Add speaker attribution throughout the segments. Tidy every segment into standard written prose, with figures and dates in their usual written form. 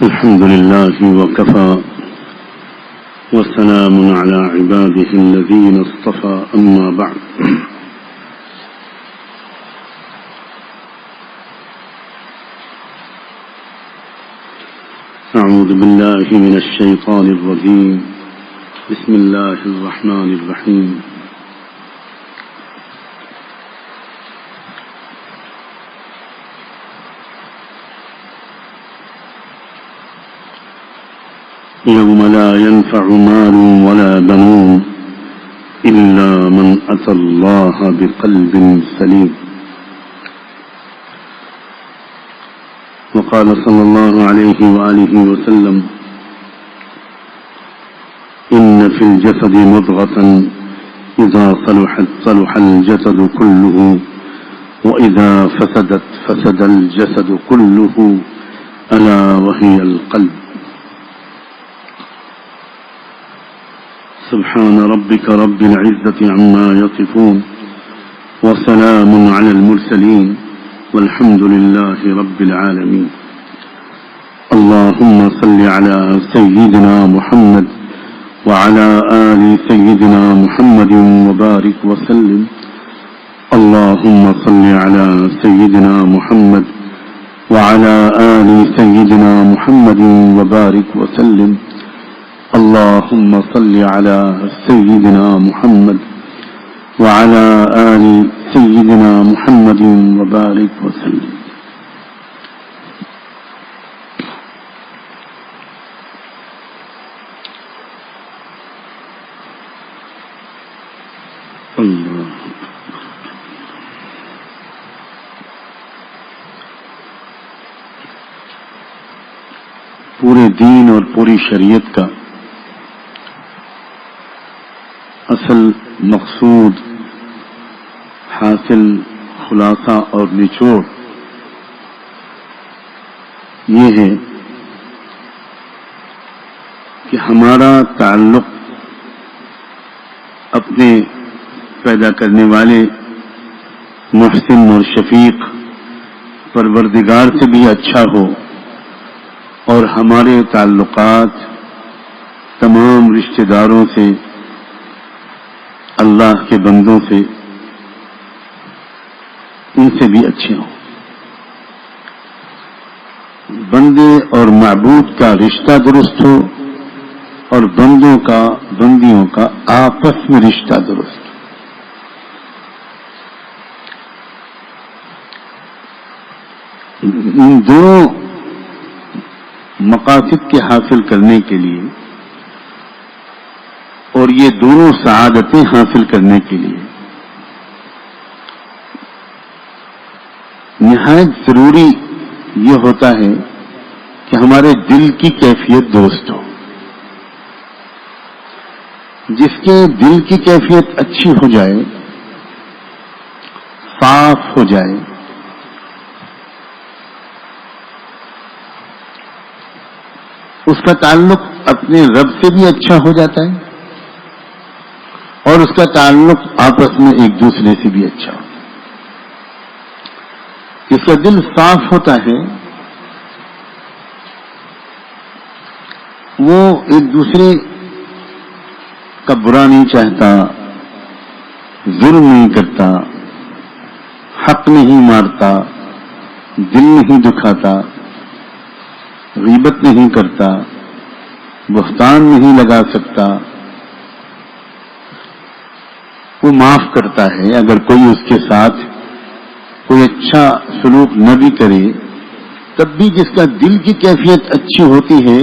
Speaker 1: الحمد لله وكفى وسلام على عباده الذين اصطفى أما بعد أعوذ بالله من الشيطان الرجيم بسم الله الرحمن الرحيم يوم لا ينفع مال ولا بنون إلا من أتى الله بقلب سليم وقال صلى الله عليه وآله وسلم إن في الجسد مضغة إذا صلحت صلح الجسد كله وإذا فسدت فسد الجسد كله ألا وهي القلب سبحان ربك رب العزة عما يصفون وسلام على المرسلين والحمد لله رب العالمين اللهم صل على سيدنا محمد وعلى آل سيدنا محمد وبارك وسلم اللهم صل على سيدنا محمد وعلى آل سيدنا محمد وبارك وسلم اللهم صل على سيدنا محمد وعلى آل سيدنا محمد وبارك وسلم اللہ پورے دین اور پوری شریعت کا اصل مقصود حاصل خلاصہ اور نچوڑ یہ ہے کہ ہمارا تعلق اپنے پیدا کرنے والے محسن اور شفیق پروردگار سے بھی اچھا ہو اور ہمارے تعلقات تمام رشتہ داروں سے اللہ کے بندوں سے ان سے بھی اچھے ہوں. بندے اور معبود کا رشتہ درست ہو اور بندوں کا بندیوں کا آپس میں رشتہ درست ہو. ان دونوں مقاصد کے حاصل کرنے کے لیے اور یہ دونوں سعادتیں حاصل کرنے کے لیے نہایت ضروری یہ ہوتا ہے کہ ہمارے دل کی کیفیت درست ہو. جس کے دل کی کیفیت اچھی ہو جائے، صاف ہو جائے، اس کا تعلق اپنے رب سے بھی اچھا ہو جاتا ہے اور اس کا تعلق آپس میں ایک دوسرے سے بھی اچھا ہوتا ہے. جس کا دل صاف ہوتا ہے وہ ایک دوسرے کا برا نہیں چاہتا، ظلم نہیں کرتا، حق نہیں مارتا، دل نہیں دکھاتا، غیبت نہیں کرتا، بہتان نہیں لگا سکتا. وہ معاف کرتا ہے. اگر کوئی اس کے ساتھ کوئی اچھا سلوک نہ بھی کرے تب بھی جس کا دل کی کیفیت اچھی ہوتی ہے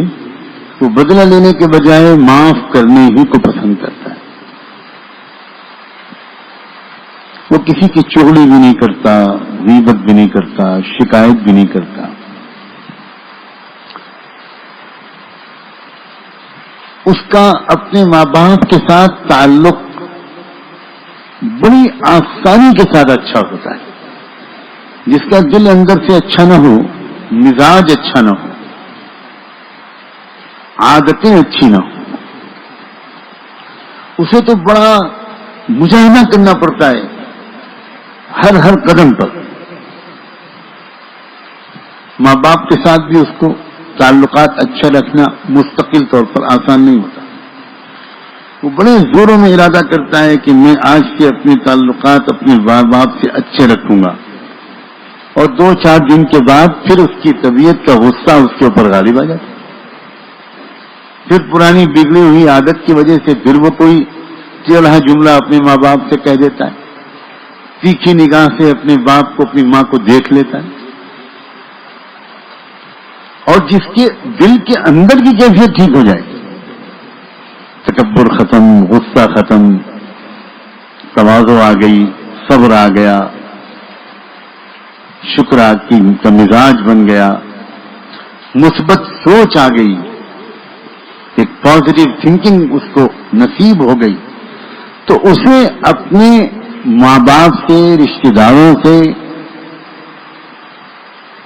Speaker 1: وہ بدلہ لینے کے بجائے معاف کرنے ہی کو پسند کرتا ہے. وہ کسی کی چغلی بھی نہیں کرتا، غیبت بھی نہیں کرتا، شکایت بھی نہیں کرتا. اس کا اپنے ماں باپ کے ساتھ تعلق بڑی آسانی کے ساتھ اچھا ہوتا ہے. جس کا دل اندر سے اچھا نہ ہو، مزاج اچھا نہ ہو، عادتیں اچھی نہ ہو، اسے تو بڑا مجاہدہ کرنا پڑتا ہے ہر قدم پر. ماں باپ کے ساتھ بھی اس کو تعلقات اچھا رکھنا مستقل طور پر آسان نہیں ہوتا. وہ بڑے زوروں میں ارادہ کرتا ہے کہ میں آج سے اپنے تعلقات اپنے ماں باپ سے اچھے رکھوں گا، اور 2-4 دن کے بعد پھر اس کی طبیعت کا غصہ اس کے اوپر غالب آ جاتا ہے. پھر پرانی بگڑی ہوئی عادت کی وجہ سے پھر وہ کوئی چلہا جملہ اپنے ماں باپ سے کہہ دیتا ہے، تیکھی نگاہ سے اپنے باپ کو اپنی ماں کو دیکھ لیتا ہے. اور جس کے دل کے اندر کی کیفیت ٹھیک ہو جائے گی، تکبر ختم، غصہ ختم، تواضع آ گئی، صبر آ گیا، شکر کا مزاج بن گیا، مثبت سوچ آ گئی، ایک پازیٹو تھنکنگ اس کو نصیب ہو گئی، تو اسے اپنے ماں باپ سے، رشتہ داروں سے،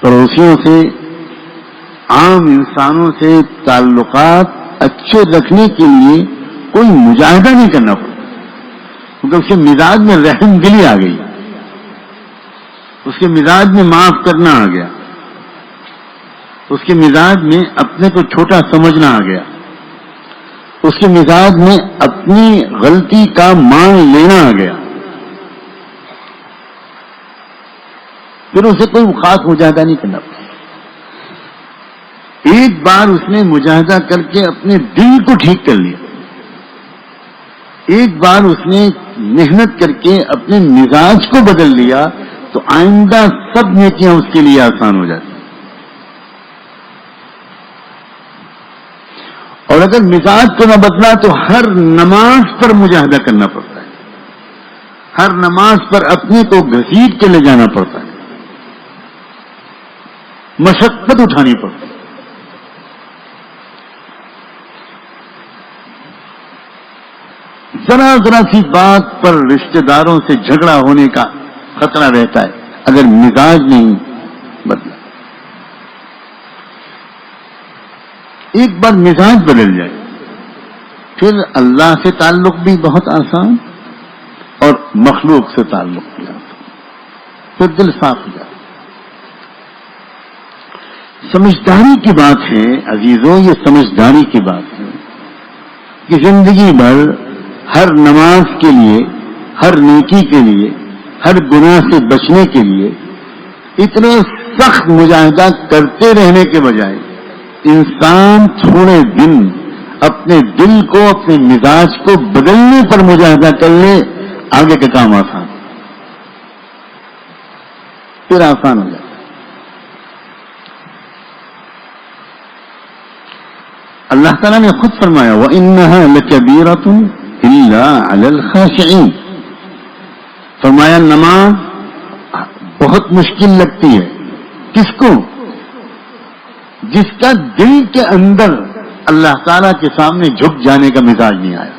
Speaker 1: پڑوسیوں سے، عام انسانوں سے تعلقات اچھے رکھنے کے لیے کوئی مجاہدہ نہیں کرنا پڑتا، کیونکہ اس کے مزاج میں رحم دلی آ گئی، اس کے مزاج میں معاف کرنا آ گیا، اس کے مزاج میں اپنے کو چھوٹا سمجھنا آ گیا، اس کے مزاج میں اپنی غلطی کا مان لینا آ گیا. پھر اسے کوئی خاص مجاہدہ نہیں کرنا پڑتا. ایک بار اس نے مجاہدہ کر کے اپنے دل کو ٹھیک کر لیا، ایک بار اس نے محنت کر کے اپنے مزاج کو بدل لیا، تو آئندہ سب نیکیاں اس کے لیے آسان ہو جاتی. اور اگر مزاج کو نہ بدلا تو ہر نماز پر مجاہدہ کرنا پڑتا ہے، ہر نماز پر اپنے کو گھسیٹ کے لے جانا پڑتا ہے، مشقت اٹھانی پڑتی ہے. ذرا ذرا سی بات پر رشتہ داروں سے جھگڑا ہونے کا خطرہ رہتا ہے اگر مزاج نہیں بدلا. ایک بار مزاج بدل جائے پھر اللہ سے تعلق بھی بہت آسان اور مخلوق سے تعلق بھی آسان، پھر دل صاف ہو جائے. سمجھداری کی بات ہے عزیزوں، یہ سمجھداری کی بات ہے کہ زندگی بھر ہر نماز کے لیے، ہر نیکی کے لیے، ہر گناہ سے بچنے کے لیے اتنے سخت مجاہدہ کرتے رہنے کے بجائے انسان تھوڑے دن اپنے دل کو، اپنے مزاج کو بدلنے پر مجاہدہ کر لے، آگے کا کام آسان، پھر آسان ہو جائے. اللہ تعالیٰ نے خود فرمایا وَإِنَّهَا لَكَبِيرَةٌ إِلَّا عَلَى الْخَاشِعِينَ، فرمایا نماز بہت مشکل لگتی ہے کس کو؟ جس کا دل کے اندر اللہ تعالیٰ کے سامنے جھک جانے کا مزاج نہیں آیا.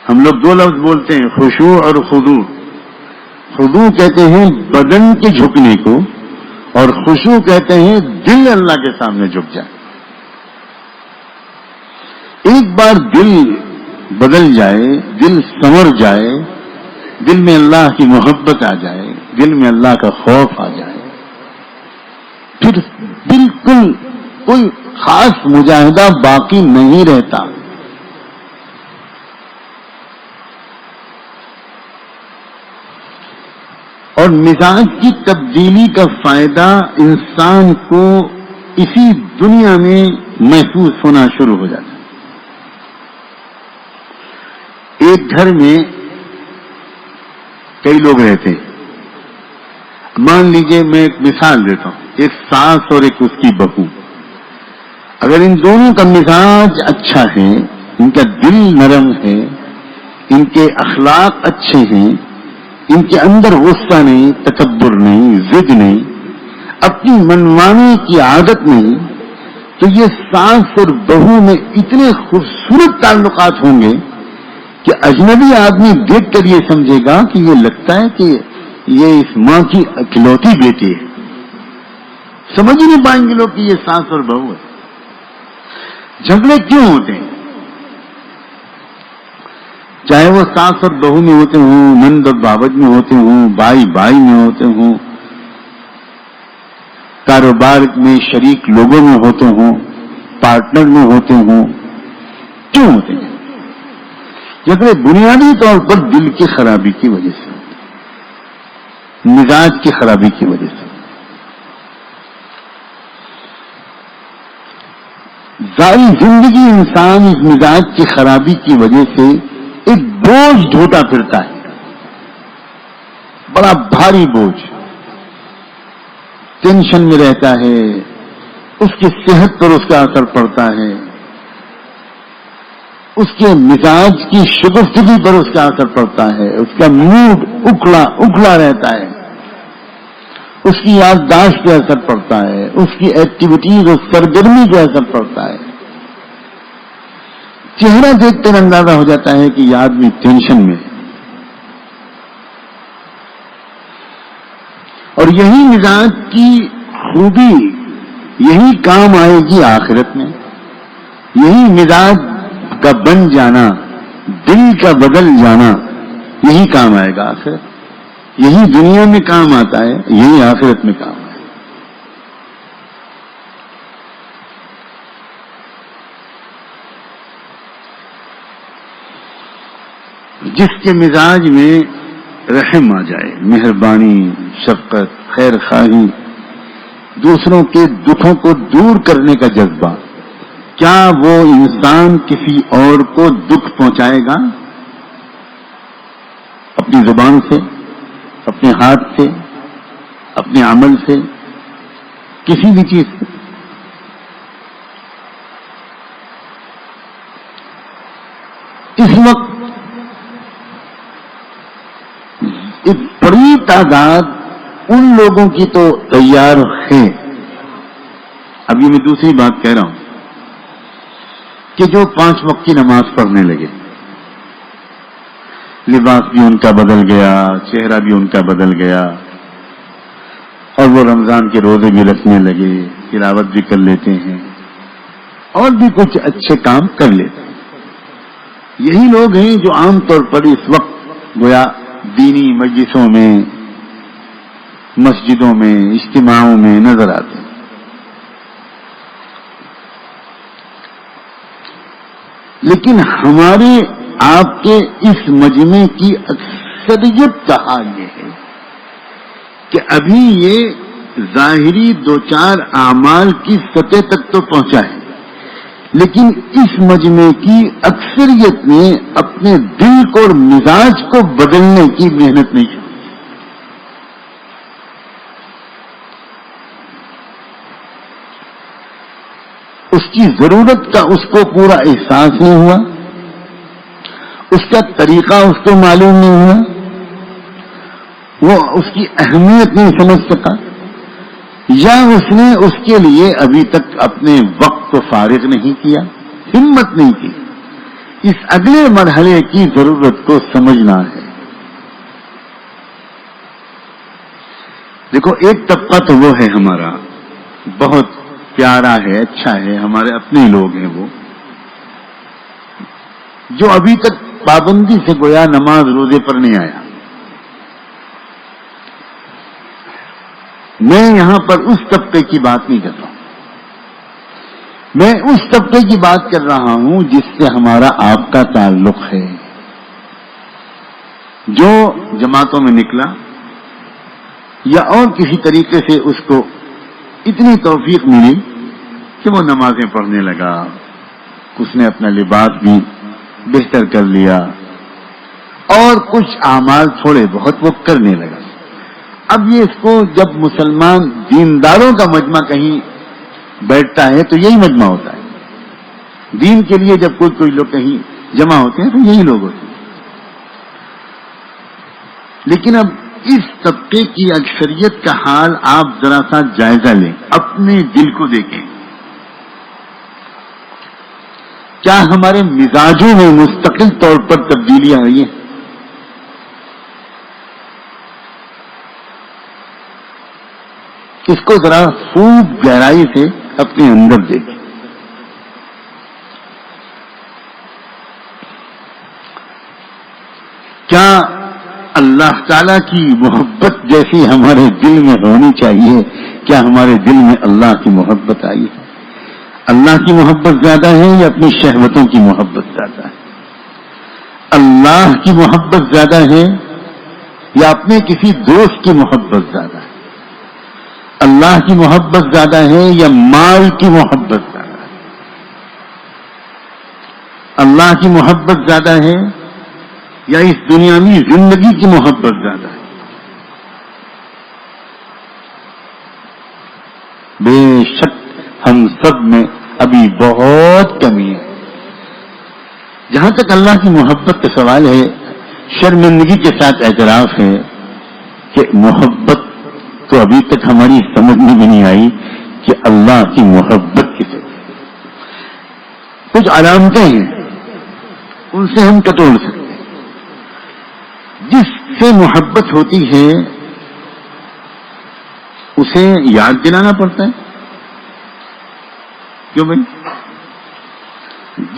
Speaker 1: ہم لوگ 2 لفظ بولتے ہیں، خشوع اور خضوع. خضوع کہتے ہیں بدن کے جھکنے کو، اور خشوع کہتے ہیں دل اللہ کے سامنے جھک جائے. ایک بار دل بدل جائے، دل سنور جائے، دل میں اللہ کی محبت آ جائے، دل میں اللہ کا خوف آ جائے، پھر بالکل کوئی خاص مجاہدہ باقی نہیں رہتا. اور مزاج کی تبدیلی کا فائدہ انسان کو اسی دنیا میں محسوس ہونا شروع ہو جاتا ہے. ایک گھر میں کئی لوگ رہتے ہیں. مان لیجئے میں ایک مثال دیتا ہوں، ایک ساس اور ایک اس کی بہو. اگر ان دونوں کا مزاج اچھا ہے، ان کا دل نرم ہے، ان کے اخلاق اچھے ہیں، ان کے اندر غصہ نہیں، تکبر نہیں، ضد نہیں، اپنی منمانی کی عادت نہیں، تو یہ ساس اور بہو میں اتنے خوبصورت تعلقات ہوں گے کہ اجنبی آدمی دیکھ کر یہ سمجھے گا کہ یہ لگتا ہے کہ یہ اس ماں کی اکلوتی بیٹی ہے. سمجھ ہی نہیں پائیں گے لوگ کہ یہ ساس اور بہو ہے. جھگڑے کیوں ہوتے ہیں؟ چاہے وہ ساس اور بہو میں ہوتے ہوں، نند اور بابج میں ہوتے ہوں، بھائی بھائی میں ہوتے ہوں، کاروبار میں شریک لوگوں میں ہوتے ہوں، پارٹنر میں ہوتے ہوں، کیوں ہوتے ہیں؟ جبکہ بنیادی طور پر دل کی خرابی کی وجہ سے، مزاج کی خرابی کی وجہ سے. ساری زندگی انسان اس مزاج کی خرابی کی وجہ سے ایک بوجھ ڈھوتا پھرتا ہے، بڑا بھاری بوجھ، ٹینشن میں رہتا ہے، اس کی صحت پر اس کا اثر پڑتا ہے، اس کے مزاج کی شگفتگی پر اس کا اثر پڑتا ہے، اس کا موڈ اکھڑا رہتا ہے، اس کی یادداشت پہ اثر پڑتا ہے، اس کی ایکٹیویٹیز اور سرگرمی پہ اثر پڑتا ہے. چہرہ دیکھ کر اندازہ ہو جاتا ہے کہ یہ آدمی ٹینشن میں ہے. اور یہی مزاج کی خوبی، یہی کام آئے گی آخرت میں. یہی مزاج کا بن جانا، دل کا بدل جانا، یہی کام آئے گا آخرت. یہی دنیا میں کام آتا ہے، یہی آخرت میں کام آئے. جس کے مزاج میں رحم آ جائے، مہربانی، شفقت، خیر خواہی، دوسروں کے دکھوں کو دور کرنے کا جذبہ، کیا وہ انسان کسی اور کو دکھ پہنچائے گا؟ اپنی زبان سے، اپنے ہاتھ سے، اپنے عمل سے، کسی بھی چیز سے؟ اس وقت ایک بڑی تعداد ان لوگوں کی تو تیار ہے. ابھی میں دوسری بات کہہ رہا ہوں کہ جو 5 وقت کی نماز پڑھنے لگے، لباس بھی ان کا بدل گیا، چہرہ بھی ان کا بدل گیا، اور وہ رمضان کے روزے بھی رکھنے لگے، تلاوت بھی کر لیتے ہیں، اور بھی کچھ اچھے کام کر لیتے ہیں. یہی لوگ ہیں جو عام طور پر اس وقت گویا دینی مجلسوں میں، مسجدوں میں، اجتماعوں میں نظر آتے ہیں. لیکن ہمارے آپ کے اس مجمع کی اکثریت کا حال یہ ہے کہ ابھی یہ ظاہری 2-4 اعمال کی سطح تک تو پہنچا ہے، لیکن اس مجمع کی اکثریت نے اپنے دل کو اور مزاج کو بدلنے کی محنت نہیں کی. اس کی ضرورت کا اس کو پورا احساس نہیں ہوا، اس کا طریقہ اس کو معلوم نہیں ہوا، وہ اس کی اہمیت نہیں سمجھ سکا، یا اس نے اس کے لیے ابھی تک اپنے وقت کو فارغ نہیں کیا، ہمت نہیں کی. اس اگلے مرحلے کی ضرورت کو سمجھنا ہے. دیکھو، ایک طبقہ تو وہ ہے ہمارا، بہت پیارا ہے، اچھا ہے، ہمارے اپنے لوگ ہیں، وہ جو ابھی تک پابندی سے گویا نماز روزے پر نہیں آیا. میں یہاں پر اس طبقے کی بات نہیں کر رہا ہوں، میں اس طبقے کی بات کر رہا ہوں جس سے ہمارا آپ کا تعلق ہے، جو جماعتوں میں نکلا یا اور کسی طریقے سے اس کو اتنی توفیق ملی کہ وہ نمازیں پڑھنے لگا، اس نے اپنا لباس بھی بہتر کر لیا، اور کچھ اعمال تھوڑے بہت وہ کرنے لگا. اب یہ اس کو جب مسلمان دینداروں کا مجمع کہیں بیٹھتا ہے تو یہی مجمع ہوتا ہے. دین کے لیے جب کوئی لوگ کہیں جمع ہوتے ہیں تو یہی لوگ ہوتے ہیں. لیکن اب اس طبقے کی اکثریت کا حال آپ ذرا سا جائزہ لیں، اپنے دل کو دیکھیں. کیا ہمارے مزاجوں میں مستقل طور پر تبدیلیاں آئی ہیں؟ اس کو ذرا خوب گہرائی سے اپنے اندر دیکھیں. کیا اللہ تعالیٰ کی محبت جیسی ہمارے دل میں ہونی چاہیے کیا ہمارے دل میں اللہ کی محبت آئی ہے؟ اللہ کی محبت زیادہ ہے یا اپنی شہوتوں کی محبت زیادہ ہے؟ اللہ کی محبت زیادہ ہے یا اپنے کسی دوست کی محبت زیادہ ہے؟ اللہ کی محبت زیادہ ہے یا مال کی محبت زیادہ ہے؟ اللہ کی محبت زیادہ ہے یا اس دنیاوی زندگی کی محبت زیادہ ہے؟ بے شک ہم سب میں ابھی بہت کمی ہے. جہاں تک اللہ کی محبت کا سوال ہے، شرمندگی کے ساتھ اعتراف ہے کہ محبت تو ابھی تک ہماری سمجھ میں بھی نہیں آئی کہ اللہ کی محبت کسے. کچھ علامتیں ہیں، ان سے ہم ٹٹول سکتے ہیں. جس سے محبت ہوتی ہے اسے یاد دلانا پڑتا ہے. کیوں بھائی؟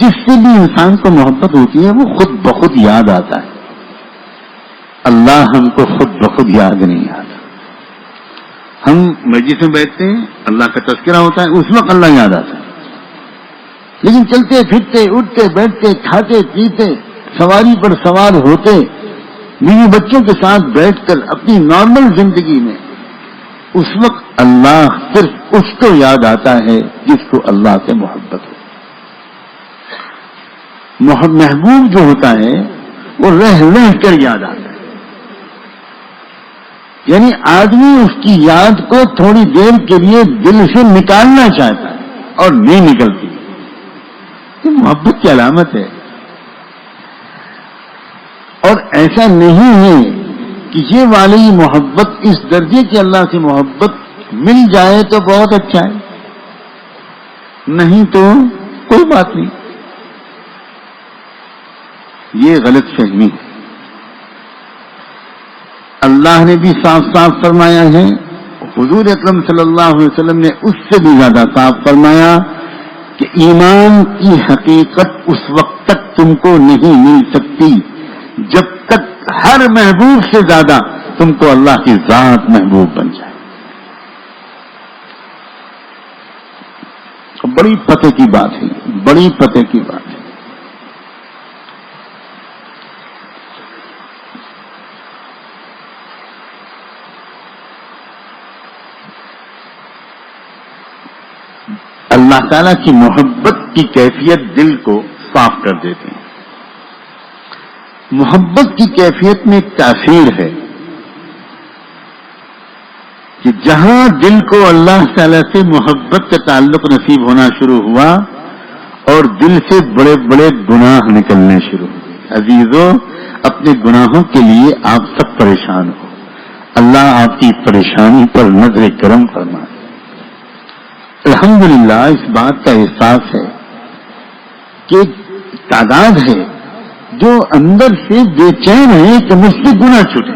Speaker 1: جس سے بھی انسان کو محبت ہوتی ہے وہ خود بخود یاد آتا ہے. اللہ ہم کو خود بخود یاد نہیں آتا. ہم مجلس میں بیٹھتے ہیں، اللہ کا تذکرہ ہوتا ہے، اس وقت اللہ یاد آتا ہے. لیکن چلتے پھرتے اٹھتے بیٹھتے کھاتے پیتے سواری پر سوار ہوتے بیوی بچوں کے ساتھ بیٹھ کر اپنی نارمل زندگی میں اس وقت اللہ صرف اس کو یاد آتا ہے جس کو اللہ سے محبت ہو. محبوب جو ہوتا ہے وہ رہ رہ کر یاد آتا ہے. یعنی آدمی اس کی یاد کو تھوڑی دیر کے لیے دل سے نکالنا چاہتا ہے اور نہیں نکلتی. یہ محبت کی علامت ہے. اور ایسا نہیں ہے کہ یہ والی محبت اس درجے کی اللہ سے محبت مل جائے تو بہت اچھا ہے، نہیں تو کوئی بات نہیں. یہ غلط فہمی ہے. اللہ نے بھی صاف صاف فرمایا ہے، حضور اکرم صلی اللہ علیہ وسلم نے اس سے بھی زیادہ صاف فرمایا کہ ایمان کی حقیقت اس وقت تک تم کو نہیں مل سکتی جب تک ہر محبوب سے زیادہ تم کو اللہ کی ذات محبوب بن جائے. بڑی پتے کی بات ہے، بڑی پتے کی بات ہے. اللہ تعالیٰ کی محبت کی کیفیت دل کو صاف کر دیتے ہیں. محبت کی کیفیت میں ایک تاثیر ہے کہ جہاں دل کو اللہ تعالیٰ سے محبت کا تعلق نصیب ہونا شروع ہوا اور دل سے بڑے بڑے گناہ نکلنے شروع ہوئے. عزیزو، اپنے گناہوں کے لیے آپ سب پریشان ہو. اللہ آپ کی پریشانی پر نظر کرم فرمائے. الحمدللہ اس بات کا احساس ہے کہ تعداد ہے جو اندر سے بے چین ہے کہ مجھ سے گناہ چھوٹے.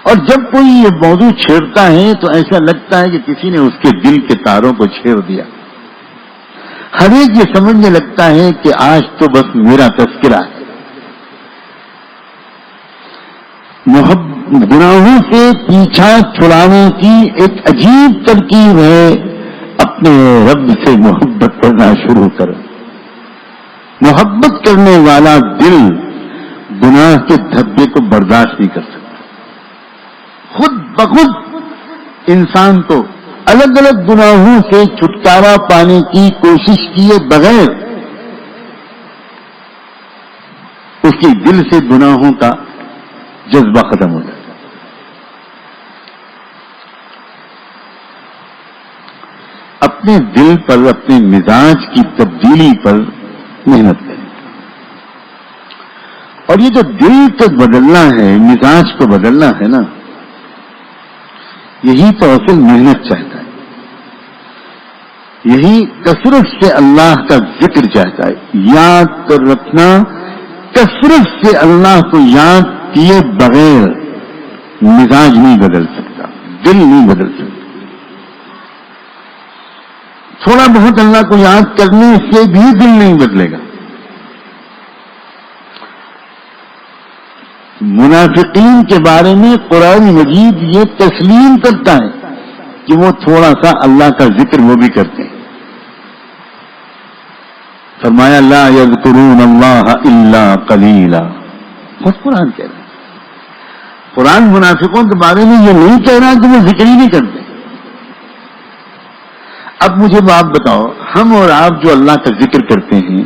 Speaker 1: اور جب کوئی یہ موضوع چھیڑتا ہے تو ایسا لگتا ہے کہ کسی نے اس کے دل کے تاروں کو چھیڑ دیا. ہر ایک یہ سمجھنے لگتا ہے کہ آج تو بس میرا تذکرہ ہے. گناہوں سے پیچھا چھڑانے کی ایک عجیب ترکیب ہے اپنے رب سے محبت کرنا شروع کر. محبت کرنے والا دل گناہ کے دھبے کو برداشت نہیں کر سکتا. خود بخود انسان کو الگ الگ گناہوں سے چھٹکارا پانے کی کوشش کیے بغیر اس کی دل سے گناہوں کا جذبہ ختم ہو جاتا ہے. اپنے دل پر، اپنے مزاج کی تبدیلی پر محنت کریں. اور یہ جو دل کو بدلنا ہے، مزاج کو بدلنا ہے نا، یہی تو اصل محنت چاہتا ہے. یہی کثرت سے اللہ کا ذکر چاہتا ہے. یاد کر رکھنا، کثرت سے اللہ کو یاد کیے بغیر مزاج نہیں بدل سکتا، دل نہیں بدل سکتا. تھوڑا بہت اللہ کو یاد کرنے سے بھی دل نہیں بدلے گا. منافقین کے بارے میں قرآن مجید یہ تسلیم کرتا ہے کہ وہ تھوڑا سا اللہ کا ذکر وہ بھی کرتے ہیں. فرمایا لا یذکرون اللہ الا قلیلا. خود قرآن کہہ رہا ہے. قرآن منافقوں کے بارے میں یہ نہیں کہہ رہا کہ وہ ذکر ہی نہیں کرتے. اب مجھے آپ بتاؤ، ہم اور آپ جو اللہ کا ذکر کرتے ہیں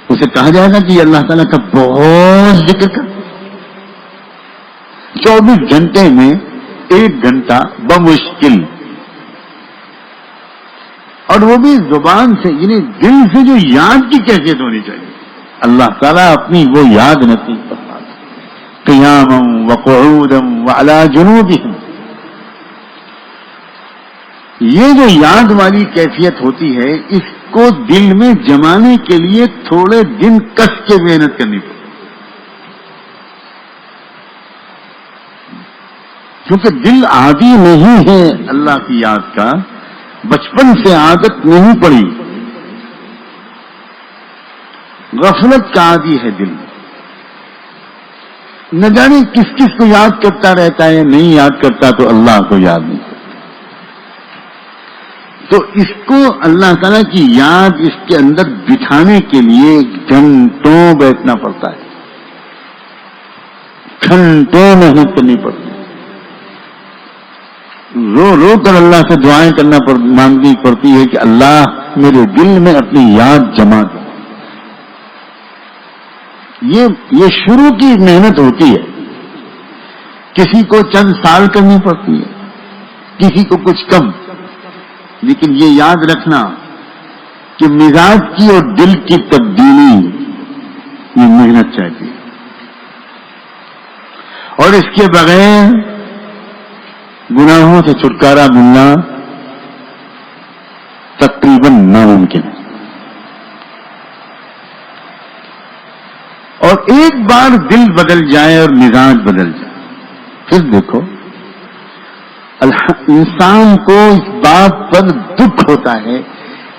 Speaker 1: اسے کہا جائے گا کہ یہ اللہ تعالیٰ کا بہت ذکر کرتے ہیں؟ 24 گھنٹے میں 1 گھنٹہ بمشکل، اور وہ بھی زبان سے، یعنی دل سے جو یاد کی کیفیت ہونی چاہیے. اللہ تعالیٰ اپنی وہ یاد نصیب فرما دے. قیاما وقعودا وعلی جنوبہم. یہ جو یاد والی کیفیت ہوتی ہے، اس کو دل میں جمانے کے لیے تھوڑے دن کس کے محنت کرنی پڑتی، کیونکہ دل عادی نہیں ہے اللہ کی یاد کا، بچپن سے عادت نہیں پڑی، غفلت کا عادی ہے دل. نہ جانے کس کس کو یاد کرتا رہتا ہے، نہیں یاد کرتا تو اللہ کو یاد نہیں کرتا. تو اس کو اللہ تعالیٰ کی یاد اس کے اندر بٹھانے کے لیے گھنٹوں بیٹھنا پڑتا ہے، گھنٹوں محنت کرنی پڑتی ہے، رو رو کر اللہ سے دعائیں مانگنی پڑتی ہے کہ اللہ میرے دل میں اپنی یاد جمع کر. یہ شروع کی محنت ہوتی ہے. کسی کو چند سال کرنی پڑتی ہے، کسی کو کچھ کم. لیکن یہ یاد رکھنا کہ مزاج کی اور دل کی تبدیلی یہ محنت چاہیے، اور اس کے بغیر گناہوں سے چھٹکارا ملنا تقریباً ناممکن ہے. اور ایک بار دل بدل جائے اور مزاج بدل جائے، پھر دیکھو انسان کو اس بات پر دکھ ہوتا ہے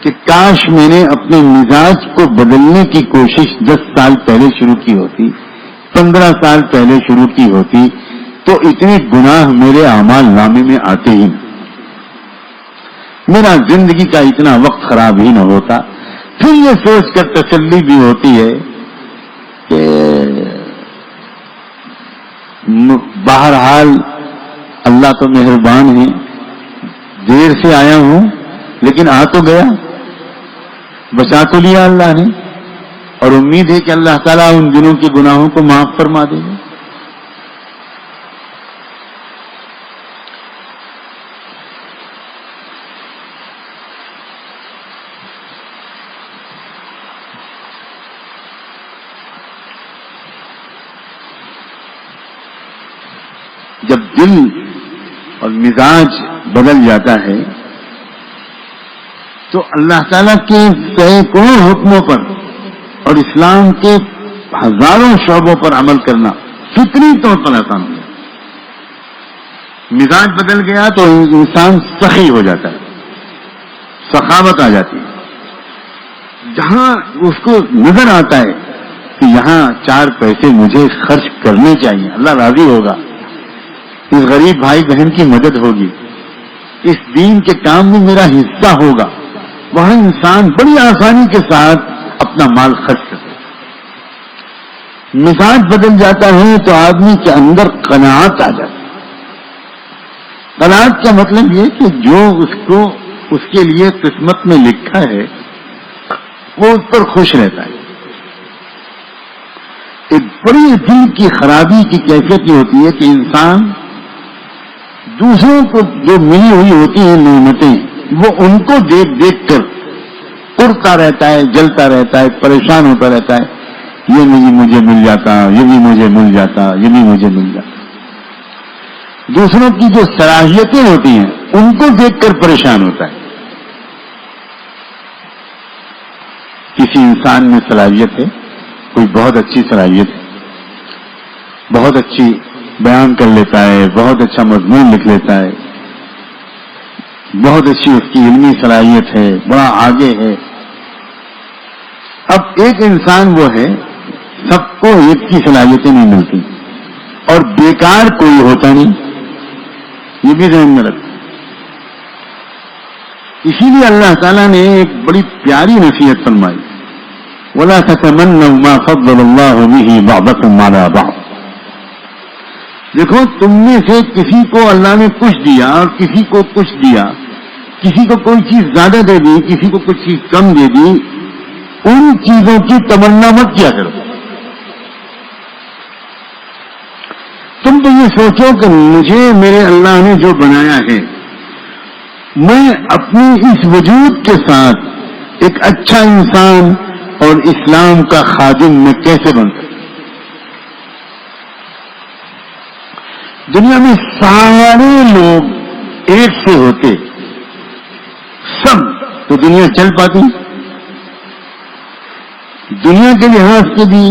Speaker 1: کہ کاش میں نے اپنے مزاج کو بدلنے کی کوشش 10 سال پہلے شروع کی ہوتی، 15 سال پہلے شروع کی ہوتی، تو اتنے گناہ میرے اعمال نامے میں آتے ہی نہیں، میرا زندگی کا اتنا وقت خراب ہی نہ ہوتا. پھر یہ سوچ کر تسلی بھی ہوتی ہے کہ بہرحال اللہ تو مہربان ہے، دیر سے آیا ہوں لیکن آ تو گیا، بچا تو لیا اللہ نے، اور امید ہے کہ اللہ تعالیٰ ان دنوں کے گناہوں کو معاف فرما دے گا. جب دل اور مزاج بدل جاتا ہے تو اللہ تعالیٰ کے سینکڑوں حکموں پر اور اسلام کے ہزاروں شعبوں پر عمل کرنا فطری طور پر آسان ہو جاتا ہے. مزاج بدل گیا تو انسان سخی ہو جاتا ہے، سخاوت آ جاتی ہے. جہاں اس کو نظر آتا ہے کہ یہاں 4 پیسے مجھے خرچ کرنے چاہیے، اللہ راضی ہوگا، اس غریب بھائی بہن کی مدد ہوگی، اس دین کے کام میں میرا حصہ ہوگا، وہاں انسان بڑی آسانی کے ساتھ اپنا مال خرچ کرتا ہے. مزاج بدل جاتا ہے تو آدمی کے اندر قناعت آ جاتی ہے. قناعت کا مطلب یہ کہ جو اس کے لیے قسمت میں لکھا ہے وہ اس پر خوش رہتا ہے. ایک بڑی دل کی خرابی کی کیفیت یہ ہوتی ہے کہ انسان دوسروں کو جو ملی ہوئی ہوتی ہیں نعمتیں، وہ ان کو دیکھ دیکھ کر اڑتا رہتا ہے، جلتا رہتا ہے، پریشان ہوتا رہتا ہے. یہ بھی مجھے مل جاتا، یہ بھی مجھے مل جاتا، یہ بھی مجھے مل جاتا. دوسروں کی جو صلاحیتیں ہوتی ہیں ان کو دیکھ کر پریشان ہوتا ہے. کسی انسان میں صلاحیت ہے، کوئی بہت اچھی صلاحیت ہے، بہت اچھی بیان کر لیتا ہے، بہت اچھا مضمون لکھ لیتا ہے، بہت اچھی اس کی علمی صلاحیت ہے، بڑا آگے ہے. اب ایک انسان وہ ہے، سب کو ایک کی صلاحیتیں نہیں ملتی، اور بیکار کوئی ہوتا نہیں، یہ بھی ذہن میں رکھو. اسی لیے اللہ تعالیٰ نے ایک بڑی پیاری نصیحت فرمائی، وَلَا تَتَمَنَّوْا مَا فَضَّلَ اللَّهُ بِهِ بَعْضَكُمْ عَلَىٰ بَعْضٍ۔ دیکھو تم میں سے کسی کو اللہ نے کچھ دیا اور کسی کو کچھ دیا، کسی کو کوئی چیز زیادہ دے دی، کسی کو کچھ چیز کم دے دی، ان چیزوں کی تمنا مت کیا کرو۔ تم تو یہ سوچو کہ مجھے میرے اللہ نے جو بنایا ہے، میں اپنی اس وجود کے ساتھ ایک اچھا انسان اور اسلام کا خادم میں کیسے بن سکتا۔ دنیا میں سارے لوگ ایک سے ہوتے سب تو دنیا چل پاتی، دنیا کے لحاظ سے بھی،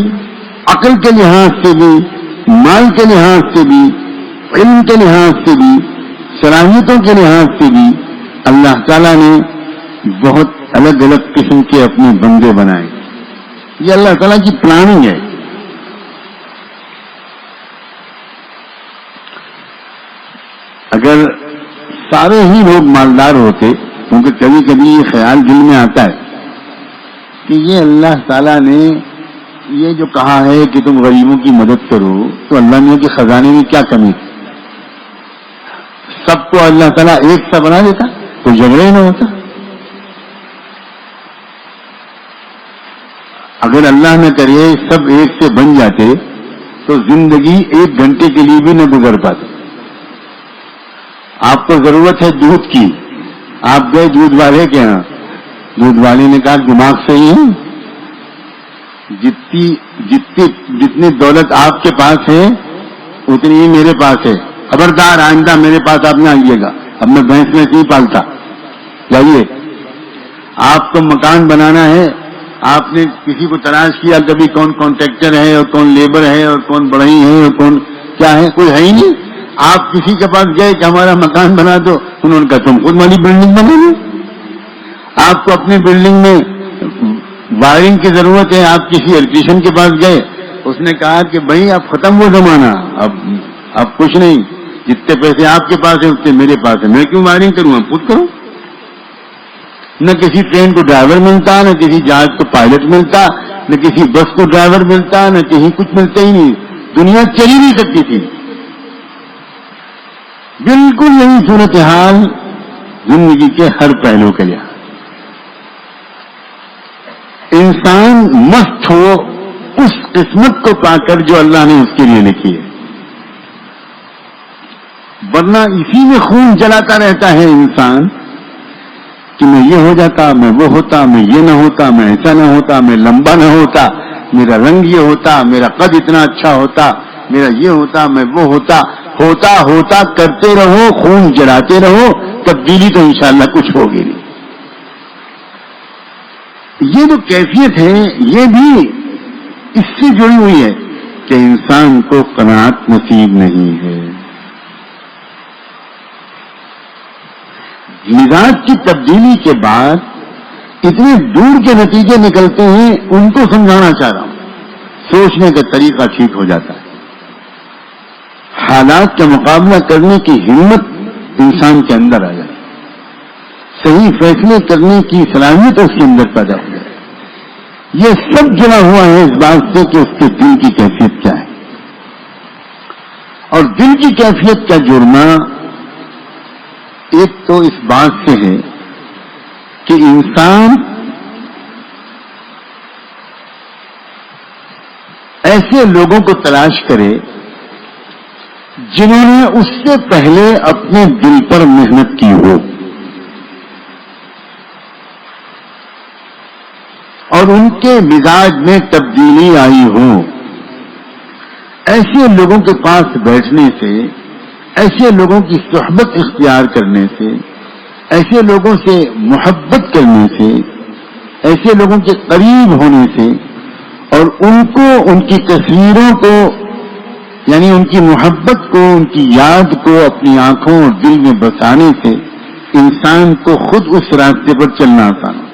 Speaker 1: عقل کے لحاظ سے بھی، مال کے لحاظ سے بھی، علم کے لحاظ سے بھی، صلاحیتوں کے لحاظ سے بھی اللہ تعالیٰ نے بہت الگ الگ قسم کے اپنے بندے بنائے۔ یہ اللہ تعالیٰ کی پلاننگ ہے۔ اگر سارے ہی لوگ مالدار ہوتے، کیونکہ کبھی کبھی یہ خیال دل میں آتا ہے کہ یہ اللہ تعالیٰ نے یہ جو کہا ہے کہ تم غریبوں کی مدد کرو، تو اللہ نے کے خزانے میں کیا کمی تھی؟ سب کو اللہ تعالیٰ ایک سا بنا دیتا تو جھگڑے نہ ہوتا۔ اگر اللہ نہ کرے سب ایک سے بن جاتے تو زندگی 1 گھنٹے کے لیے بھی نہ گزر پاتی۔ آپ کو ضرورت ہے دودھ کی، آپ گئے دودھ والے کے یہاں، دودھ والے نے کہا دماغ صحیح ہے، جتنی دولت آپ کے پاس ہے اتنی ہی میرے پاس ہے، خبردار آئندہ میرے پاس آپ نہ آئیے گا، اب میں بھینس میں نہیں پالتا، جائیے۔ آپ کو مکان بنانا ہے، آپ نے کسی کو تلاش کیا کبھی کون کانٹریکٹر ہے اور کون لیبر ہے اور کون بڑھئی ہے اور کون کیا ہے، کوئی ہے ہی نہیں۔ آپ کسی کے پاس گئے کہ ہمارا مکان بنا دو، انہوں نے کہا تم خود والی بلڈنگ بنا دو۔ آپ کو اپنی بلڈنگ میں وائرنگ کی ضرورت ہے، آپ کسی الیکٹریشین کے پاس گئے، اس نے کہا کہ بھائی اب ختم وہ زمانہ، اب کچھ نہیں، جتنے پیسے آپ کے پاس ہیں اتنے میرے پاس ہیں، میں کیوں وائرنگ کروں، آپ خود کرو۔ نہ کسی ٹرین کو ڈرائیور ملتا، نہ کسی جہاز کو پائلٹ ملتا، نہ کسی بس کو ڈرائیور ملتا، نہ کہیں کچھ ملتا ہی نہیں، دنیا چل ہی نہیں سکتی تھی۔ بالکل یہی صورتحال زندگی کے ہر پہلو کے لیے۔ انسان مست ہو اس قسمت کو پا کر جو اللہ نے اس کے لیے لکھی ہے، ورنہ اسی میں خون جلاتا رہتا ہے انسان کہ میں یہ ہو جاتا، میں وہ ہوتا، میں یہ نہ ہوتا، میں ایسا نہ ہوتا، میں لمبا نہ ہوتا، میرا رنگ یہ ہوتا، میرا قد اتنا اچھا ہوتا، میرا یہ ہوتا، میں وہ ہوتا، ہوتا کرتے رہو، خون جلاتے رہو، تبدیلی تو انشاءاللہ کچھ ہوگی نہیں۔ یہ جو کیفیت ہے یہ بھی اس سے جڑی ہوئی ہے کہ انسان کو قناعت نصیب نہیں ہے۔ مزاج کی تبدیلی کے بعد اتنے دور کے نتیجے نکلتے ہیں، ان کو سمجھانا چاہ رہا ہوں۔ سوچنے کا طریقہ ٹھیک ہو جاتا ہے، حالات کا مقابلہ کرنے کی ہمت انسان کے اندر آ جائے، صحیح فیصلے کرنے کی صلاحیت اس کے اندر پیدا ہو جائے۔ یہ سب جڑا ہوا ہے اس بات سے کہ اس کے دل کی کیفیت کیا ہے، اور دل کی کیفیت کا جڑنا ایک تو اس بات سے ہے کہ انسان ایسے لوگوں کو تلاش کرے جنہوں نے اس سے پہلے اپنے دل پر محنت کی ہو، اور ان کے مزاج میں تبدیلی آئی ہو۔ ایسے لوگوں کے پاس بیٹھنے سے، ایسے لوگوں کی صحبت اختیار کرنے سے، ایسے لوگوں سے محبت کرنے سے، ایسے لوگوں کے قریب ہونے سے، اور ان کو، ان کی تصویروں کو، یعنی ان کی محبت کو، ان کی یاد کو اپنی آنکھوں اور دل میں بسانے سے انسان کو خود اس راستے پر چلنا آسان ہے۔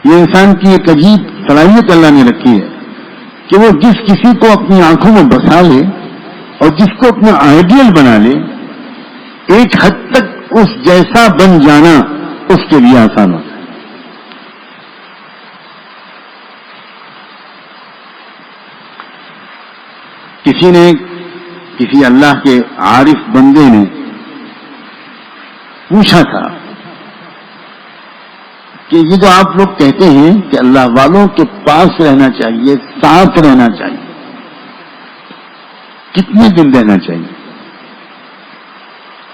Speaker 1: یہ انسان کی ایک عجیب صلاحیت اللہ نے رکھی ہے کہ وہ جس کسی کو اپنی آنکھوں میں بسا لے اور جس کو اپنا آئیڈیل بنا لے، ایک حد تک اس جیسا بن جانا اس کے لیے آسان ہوتا ہے. کسی اللہ کے عارف بندے نے پوچھا تھا کہ یہ جو آپ لوگ کہتے ہیں کہ اللہ والوں کے پاس رہنا چاہیے، ساتھ رہنا چاہیے، کتنے دن رہنا چاہیے؟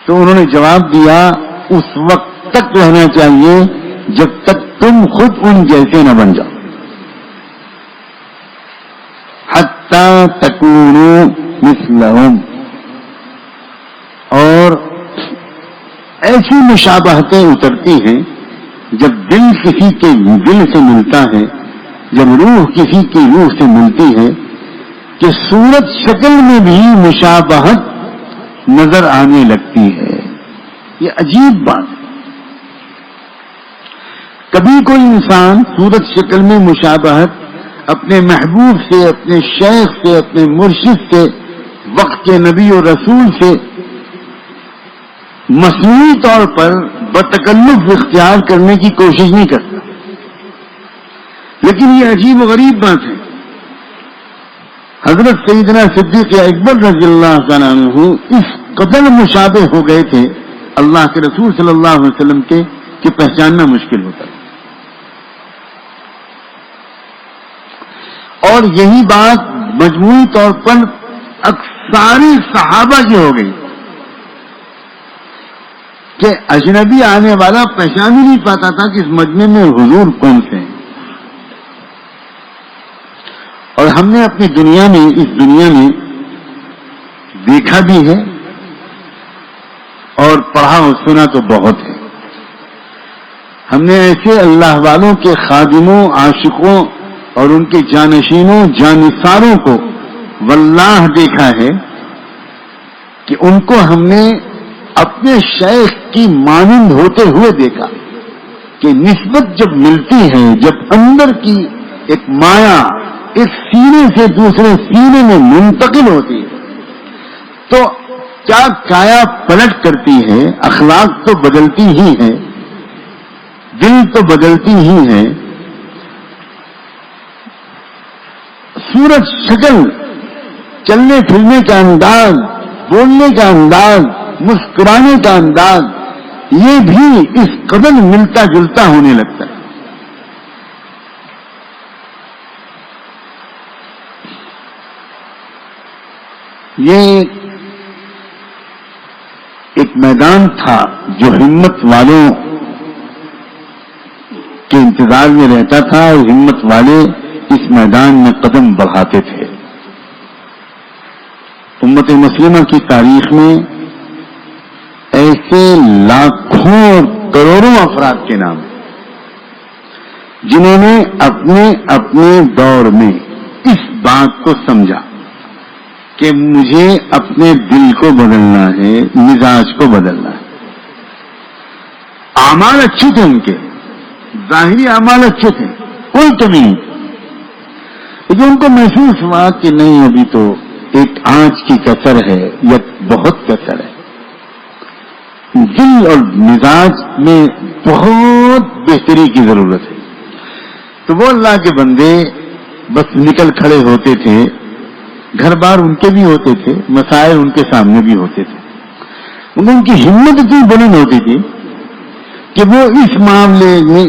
Speaker 1: تو انہوں نے جواب دیا اس وقت تک رہنا چاہیے جب تک تم خود ان جیسے نہ بن جاؤ. حتی تکونوا مثلہم. اور ایسی مشابہتیں اترتی ہیں جب دل کسی کے دل سے ملتا ہے، جب روح کسی کی روح سے ملتی ہے کہ صورت شکل میں بھی مشابہت نظر آنے لگتی ہے. یہ عجیب بات ہے. کبھی کوئی انسان صورت شکل میں مشابہت اپنے محبوب سے، اپنے شیخ سے، اپنے مرشد سے، وقت کے نبی اور رسول سے مصنوعی طور پر بتکلف اختیار کرنے کی کوشش نہیں کرتا. لیکن یہ عجیب و غریب بات ہے. حضرت سیدنا صدیق اکبر رضی اللہ تعالیٰ عنہ اس قدر مشابہ ہو گئے تھے اللہ کے رسول صلی اللہ علیہ وسلم کے کہ پہچاننا مشکل ہوتا ہے. اور یہی بات مجموعی طور پر اکثر صحابہ کی ہو گئی کہ اجنبی آنے والا پہچان ہی نہیں پاتا تھا کہ اس مجمع میں حضور کون سے ہیں. اور ہم نے اپنی دنیا میں، اس دنیا میں دیکھا بھی ہے اور پڑھا اور سنا تو بہت ہے. ہم نے ایسے اللہ والوں کے خادموں، عاشقوں اور ان کے جانشینوں، جانثاروں کو واللہ دیکھا ہے کہ ان کو ہم نے اپنے شیخ کی مانند ہوتے ہوئے دیکھا کہ نسبت جب ملتی ہے، جب اندر کی ایک مایا ایک سینے سے دوسرے سینے میں منتقل ہوتی ہے تو کیا کایا پلٹ کرتی ہے. اخلاق تو بدلتی ہی ہے، دل تو بدلتی ہی ہے، صورت شکل، چلنے پھرنے کا انداز، بولنے کا انداز، مسکرانے کا انداز، یہ بھی اس قدر ملتا جلتا ہونے لگتا ہے. یہ ایک میدان تھا جو ہمت والوں کے انتظار میں رہتا تھا اور ہمت والے اس میدان میں قدم بڑھاتے تھے. امت مسلمہ کی تاریخ میں ایسے لاکھوں کروڑوں افراد کے نام جنہوں نے اپنے اپنے دور میں اس بات کو سمجھا کہ مجھے اپنے دل کو بدلنا ہے، مزاج کو بدلنا ہے. اعمال اچھے تھے ان کے، ظاہری اعمال اچھے تھے، کوئی کمی نہیں، لیکن ان کو محسوس ہوا کہ نہیں، ابھی تو ایک آنچ کی کسر ہے یا بہت کسر ہے. دل اور مزاج میں بہت بہتری کی ضرورت ہے. تو وہ اللہ کے بندے بس نکل کھڑے ہوتے تھے. گھر بار ان کے بھی ہوتے تھے، مسائل ان کے سامنے بھی ہوتے تھے، مگر ان کی ہمت اتنی بلند ہوتی تھی کہ وہ اس معاملے میں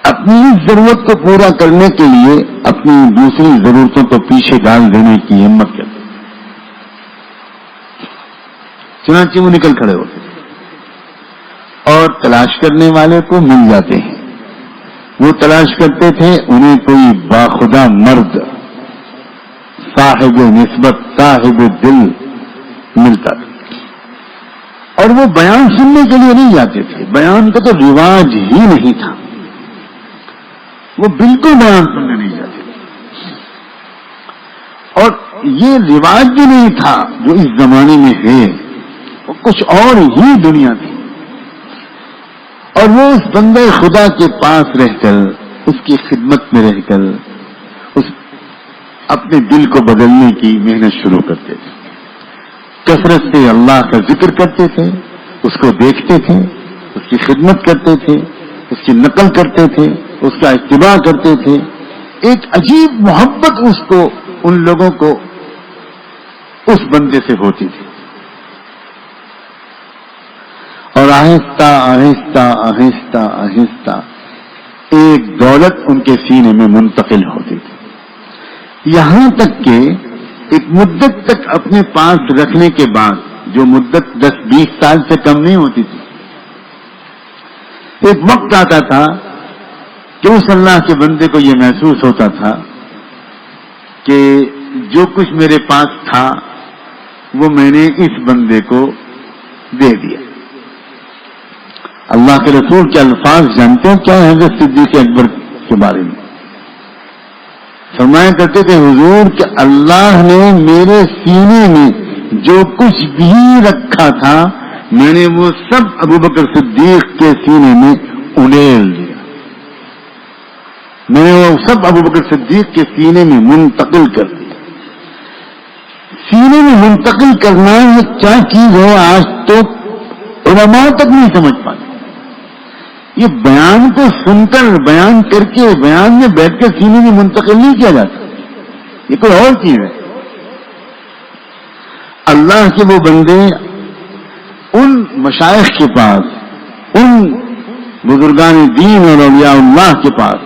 Speaker 1: اپنی اس ضرورت کو پورا کرنے کے لیے اپنی دوسری ضرورتوں کو پیچھے ڈال دینے کی ہمت کرتے. چنانچہ وہ نکل کھڑے ہوتے اور تلاش کرنے والے کو مل جاتے ہیں. وہ تلاش کرتے تھے انہیں کوئی باخدا مرد، صاحب نسبت، صاحب دل ملتا تھا. اور وہ بیان سننے کے لیے نہیں جاتے تھے، بیان کا تو رواج ہی نہیں تھا، وہ بالکل بیان سننے نہیں جاتے تھے. اور یہ رواج بھی نہیں تھا جو اس زمانے میں ہے، وہ کچھ اور ہی دنیا تھی. اور وہ اس بندے خدا کے پاس رہ کر، اس کی خدمت میں رہ کر اپنے دل کو بدلنے کی محنت شروع کرتے تھے. کثرت سے اللہ کا ذکر کرتے تھے، اس کو دیکھتے تھے، اس کی خدمت کرتے تھے، اس کی نقل کرتے تھے، اس کا اتباع کرتے تھے، ایک عجیب محبت اس کو، ان لوگوں کو اس بندے سے ہوتی تھی، اور آہستہ آہستہ آہستہ آہستہ ایک دولت ان کے سینے میں منتقل ہوتی تھی، یہاں تک کہ ایک مدت تک اپنے پاس رکھنے کے بعد، جو مدت 10-20 سال سے کم نہیں ہوتی تھی، ایک وقت آتا تھا کہ اس اللہ کے بندے کو یہ محسوس ہوتا تھا کہ جو کچھ میرے پاس تھا وہ میں نے اس بندے کو دے دیا۔ اللہ کے رسول کے الفاظ جانتے ہیں کیا ہے حضرت صدیق اکبر کے بارے میں؟ فرمایا کرتے تھے حضور کہ اللہ نے میرے سینے میں جو کچھ بھی رکھا تھا میں نے وہ سب ابوبکر صدیق کے سینے میں اڑیل دیا، میں نے وہ سب ابوبکر صدیق کے سینے میں منتقل کر دیا۔ سینے میں منتقل کرنا یہ کیا چیز ہے آج تو علماء تک نہیں سمجھ پاتے۔ یہ بیان کو سن کر، بیان کر کے، بیان میں بیٹھ کر سینے میں منتقل نہیں کیا جاتا، یہ کوئی اور چیز ہے۔ اللہ کے وہ بندے ان مشائخ کے پاس، ان بزرگان دین اور اولیاء اللہ کے پاس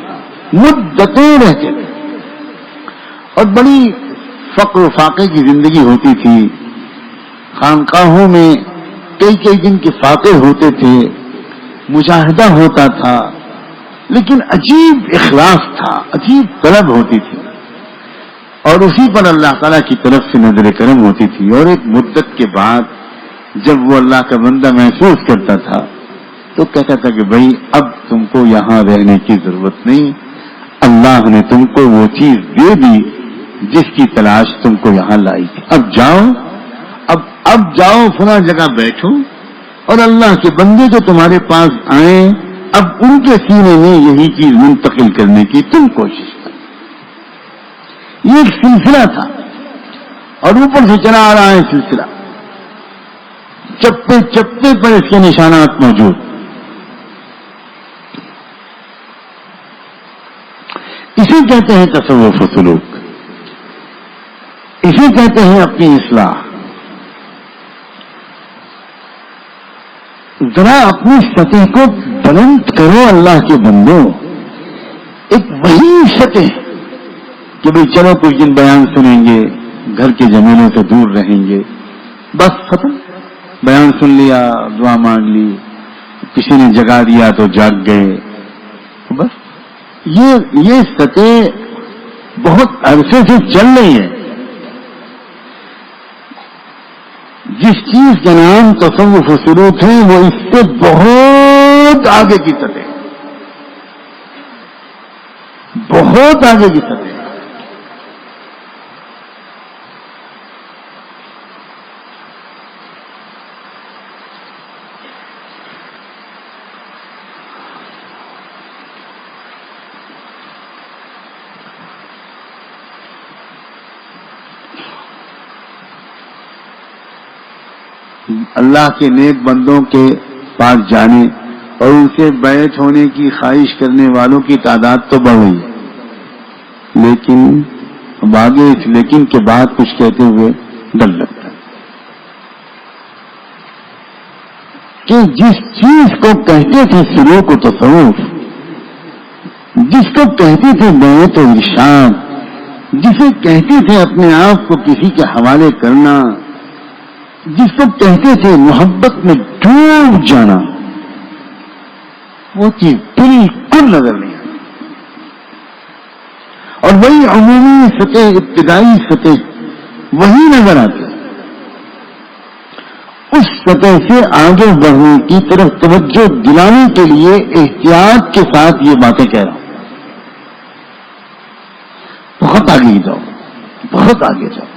Speaker 1: مدتیں رہتے تھے، اور بڑی فقر و فاقے کی زندگی ہوتی تھی، خانقاہوں میں کئی دن کے فاقے ہوتے تھے، مجاہدہ ہوتا تھا، لیکن عجیب اخلاص تھا، عجیب طلب ہوتی تھی، اور اسی پر اللہ تعالیٰ کی طرف سے نظر کرم ہوتی تھی۔ اور ایک مدت کے بعد جب وہ اللہ کا بندہ محسوس کرتا تھا تو کہتا تھا کہ بھائی اب تم کو یہاں رہنے کی ضرورت نہیں، اللہ نے تم کو وہ چیز دے دی جس کی تلاش تم کو یہاں لائی تھی، اب جاؤ، اب جاؤ فلاں جگہ بیٹھو، اور اللہ کے بندے جو تمہارے پاس آئیں اب ان کے سینے میں یہی چیز منتقل کرنے کی تم کوشش کرو۔ یہ ایک سلسلہ تھا، اور اوپر سے چلا آ رہا ہے سلسلہ، چپے چپے پر اس کے نشانات موجود۔ اسے کہتے ہیں تصوف و سلوک، اسے کہتے ہیں اپنی اصلاح۔ ذرا اپنی سطح کو بلند کرو اللہ کے بندوں، ایک وہی سطح کہ بھئی چلو کچھ دن بیان سنیں گے، گھر کے جھمیلوں سے دور رہیں گے، بس ختم، بیان سن لیا، دعا مانگ لی، کسی نے جگا دیا تو جاگ گئے، بس یہ سطح بہت عرصے سے چل رہی ہے۔ جس چیز کا نام تصوف و سلوک ہے وہ اس سے بہت آگے کی سطح، بہت آگے کی سطح۔ اللہ کے نیک بندوں کے پاس جانے اور ان سے بیعت ہونے کی خواہش کرنے والوں کی تعداد تو بڑھ رہی ہے، لیکن اب آگے اس لیکن کے بعد کچھ کہتے ہوئے ڈر لگتا ہے کہ جس چیز کو کہتے تھے سلوک و تصوف، جس کو کہتے تھے بیعت و ارشاد، جسے کہتے تھے اپنے آپ کو کسی کے حوالے کرنا، جس کو کہتے تھے محبت میں ڈوب جانا، وہ چیز بالکل نظر نہیں آتی، اور وہی عمومی سطح، ابتدائی سطح وہی نظر آتی۔ اس سطح سے آگے بڑھنے کی طرف توجہ دلانے کے لیے احتیاط کے ساتھ یہ باتیں کہہ رہا ہوں، بہت آگے جاؤ، بہت آگے جاؤ۔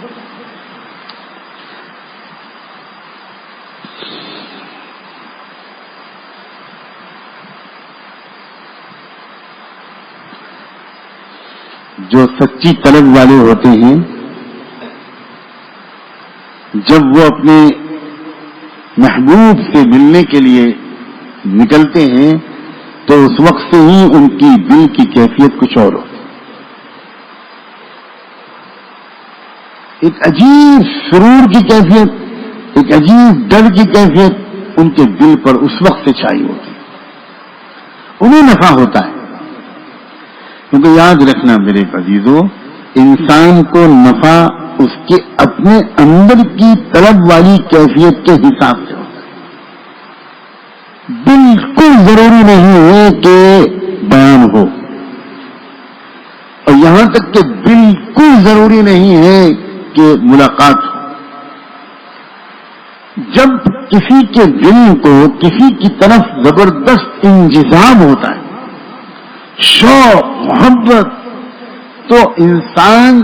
Speaker 1: جو سچی طلب والے ہوتے ہیں، جب وہ اپنے محبوب سے ملنے کے لیے نکلتے ہیں تو اس وقت سے ہی ان کی دل کی کیفیت کچھ اور ہوتی ہے. ایک عجیب سرور کی کیفیت, ایک عجیب ڈر کی کیفیت ان کے دل پر اس وقت سے چھائی ہوتی ہے. انہیں نفع ہوتا ہے, کیونکہ یاد رکھنا میرے عزیزو, انسان کو نفع اس کے اپنے اندر کی طلب والی کیفیت کے حساب سے ہوتا ہے. بالکل ضروری نہیں ہے کہ بیان ہو, اور یہاں تک کہ بالکل ضروری نہیں ہے کہ ملاقات ہو. جب کسی کے دل کو کسی کی طرف زبردست انجذاب ہوتا ہے, شوق, محبت, تو انسان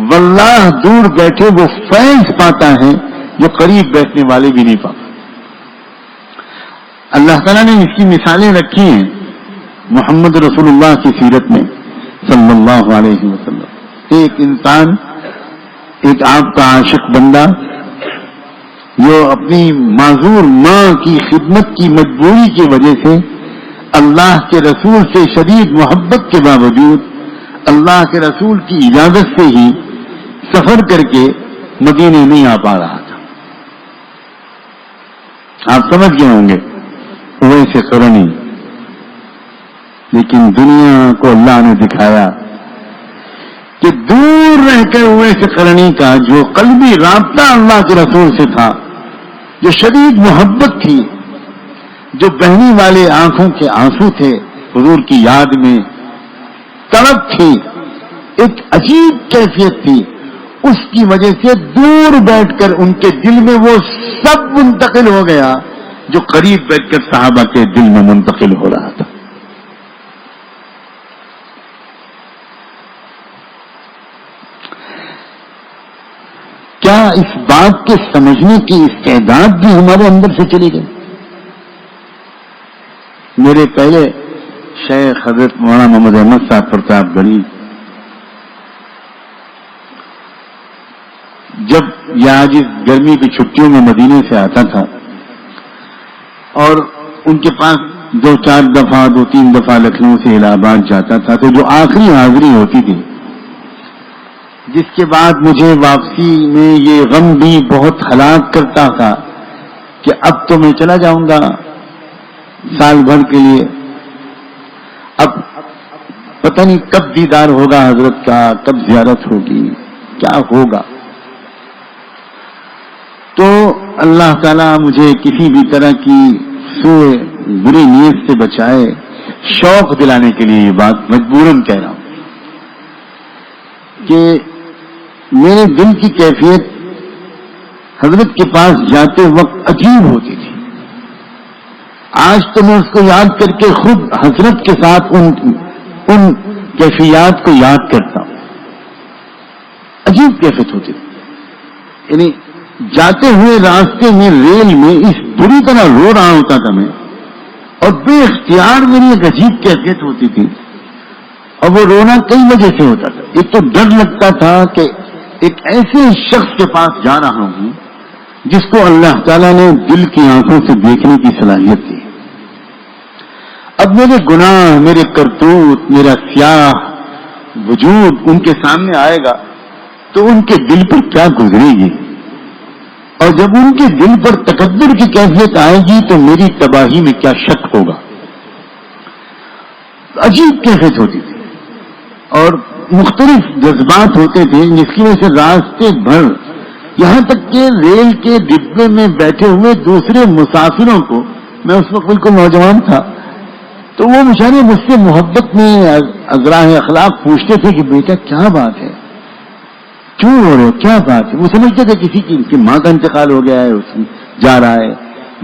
Speaker 1: واللہ دور بیٹھے وہ فیض پاتا ہے جو قریب بیٹھنے والے بھی نہیں پاتے. اللہ تعالیٰ نے اس کی مثالیں رکھی ہیں محمد رسول اللہ کی سیرت میں صلی اللہ علیہ وسلم. ایک انسان, ایک آپ کا عاشق بندہ جو اپنی معذور ماں کی خدمت کی مجبوری کی وجہ سے اللہ کے رسول سے شدید محبت کے باوجود اللہ کے رسول کی اجازت سے ہی سفر کر کے مدینے نہیں آ پا رہا تھا. آپ سمجھ گئے ہوں گے ویسے قرنی. لیکن دنیا کو اللہ نے دکھایا کہ دور رہ کر ویسے قرنی کا جو قلبی رابطہ اللہ کے رسول سے تھا, جو شدید محبت تھی, جو بہنے والے آنکھوں کے آنسو تھے, حضور کی یاد میں تڑپ تھی, ایک عجیب کیفیت تھی, اس کی وجہ سے دور بیٹھ کر ان کے دل میں وہ سب منتقل ہو گیا جو قریب بیٹھ کر صحابہ کے دل میں منتقل ہو رہا تھا. کیا اس بات کے سمجھنے کی استعداد بھی ہمارے اندر سے چلی گئی؟ میرے پہلے شیخ حضرت مولانا محمد احمد صاحب پرتاپ گڑھی جب یہاں اس گرمی کی چھٹیوں میں مدینے سے آتا تھا اور ان کے پاس 2-4 دفعہ 2-3 دفعہ لکھنؤ سے الہ آباد جاتا تھا, تو جو آخری حاضری ہوتی تھی جس کے بعد مجھے واپسی میں یہ غم بھی بہت ہلاک کرتا تھا کہ اب تو میں چلا جاؤں گا سال بھر کے لیے, اب پتہ نہیں کب دیدار ہوگا حضرت کا, کب زیارت ہوگی, کیا ہوگا. تو اللہ تعالیٰ مجھے کسی بھی طرح کی سوء بری نیت سے بچائے. شوق دلانے کے لیے یہ بات مجبوراً کہہ رہا ہوں کہ میرے دل کی کیفیت حضرت کے پاس جاتے وقت عجیب ہوتی تھی. آج تو میں اس کو یاد کر کے خود حضرت کے ساتھ ان کیفیات کو یاد کرتا ہوں. عجیب کیفیت ہوتی تھی. یعنی جاتے ہوئے راستے میں ریل میں اس بری طرح رو رہا ہوتا تھا میں, اور بے اختیار میری ایک عجیب کیفیت ہوتی تھی. اور وہ رونا کئی وجہ سے ہوتا تھا. ایک تو ڈر لگتا تھا کہ ایک ایسے شخص کے پاس جا رہا ہوں جس کو اللہ تعالیٰ نے دل کی آنکھوں سے دیکھنے کی صلاحیت دی. اب میرے گناہ, میرے کرتوت, میرا سیاہ وجود ان کے سامنے آئے گا تو ان کے دل پر کیا گزرے گی, اور جب ان کے دل پر تکبر کی کیفیت آئے گی تو میری تباہی میں کیا شک ہوگا. عجیب کیفیت ہوتی تھی اور مختلف جذبات ہوتے تھے جس کی وجہ سے راستے بھر, یہاں تک کہ ریل کے ڈبے میں بیٹھے ہوئے دوسرے مسافروں کو, میں اس وقت بالکل نوجوان تھا, تو وہ بیچارے مجھ سے محبت میں ازراہ اخلاق پوچھتے تھے کہ بیٹا کیا بات ہے, کیوں ہو رہے ہو, کیا بات ہے. وہ سمجھتے تھے کسی کی ماں کا انتقال ہو گیا ہے, اس جا رہا ہے,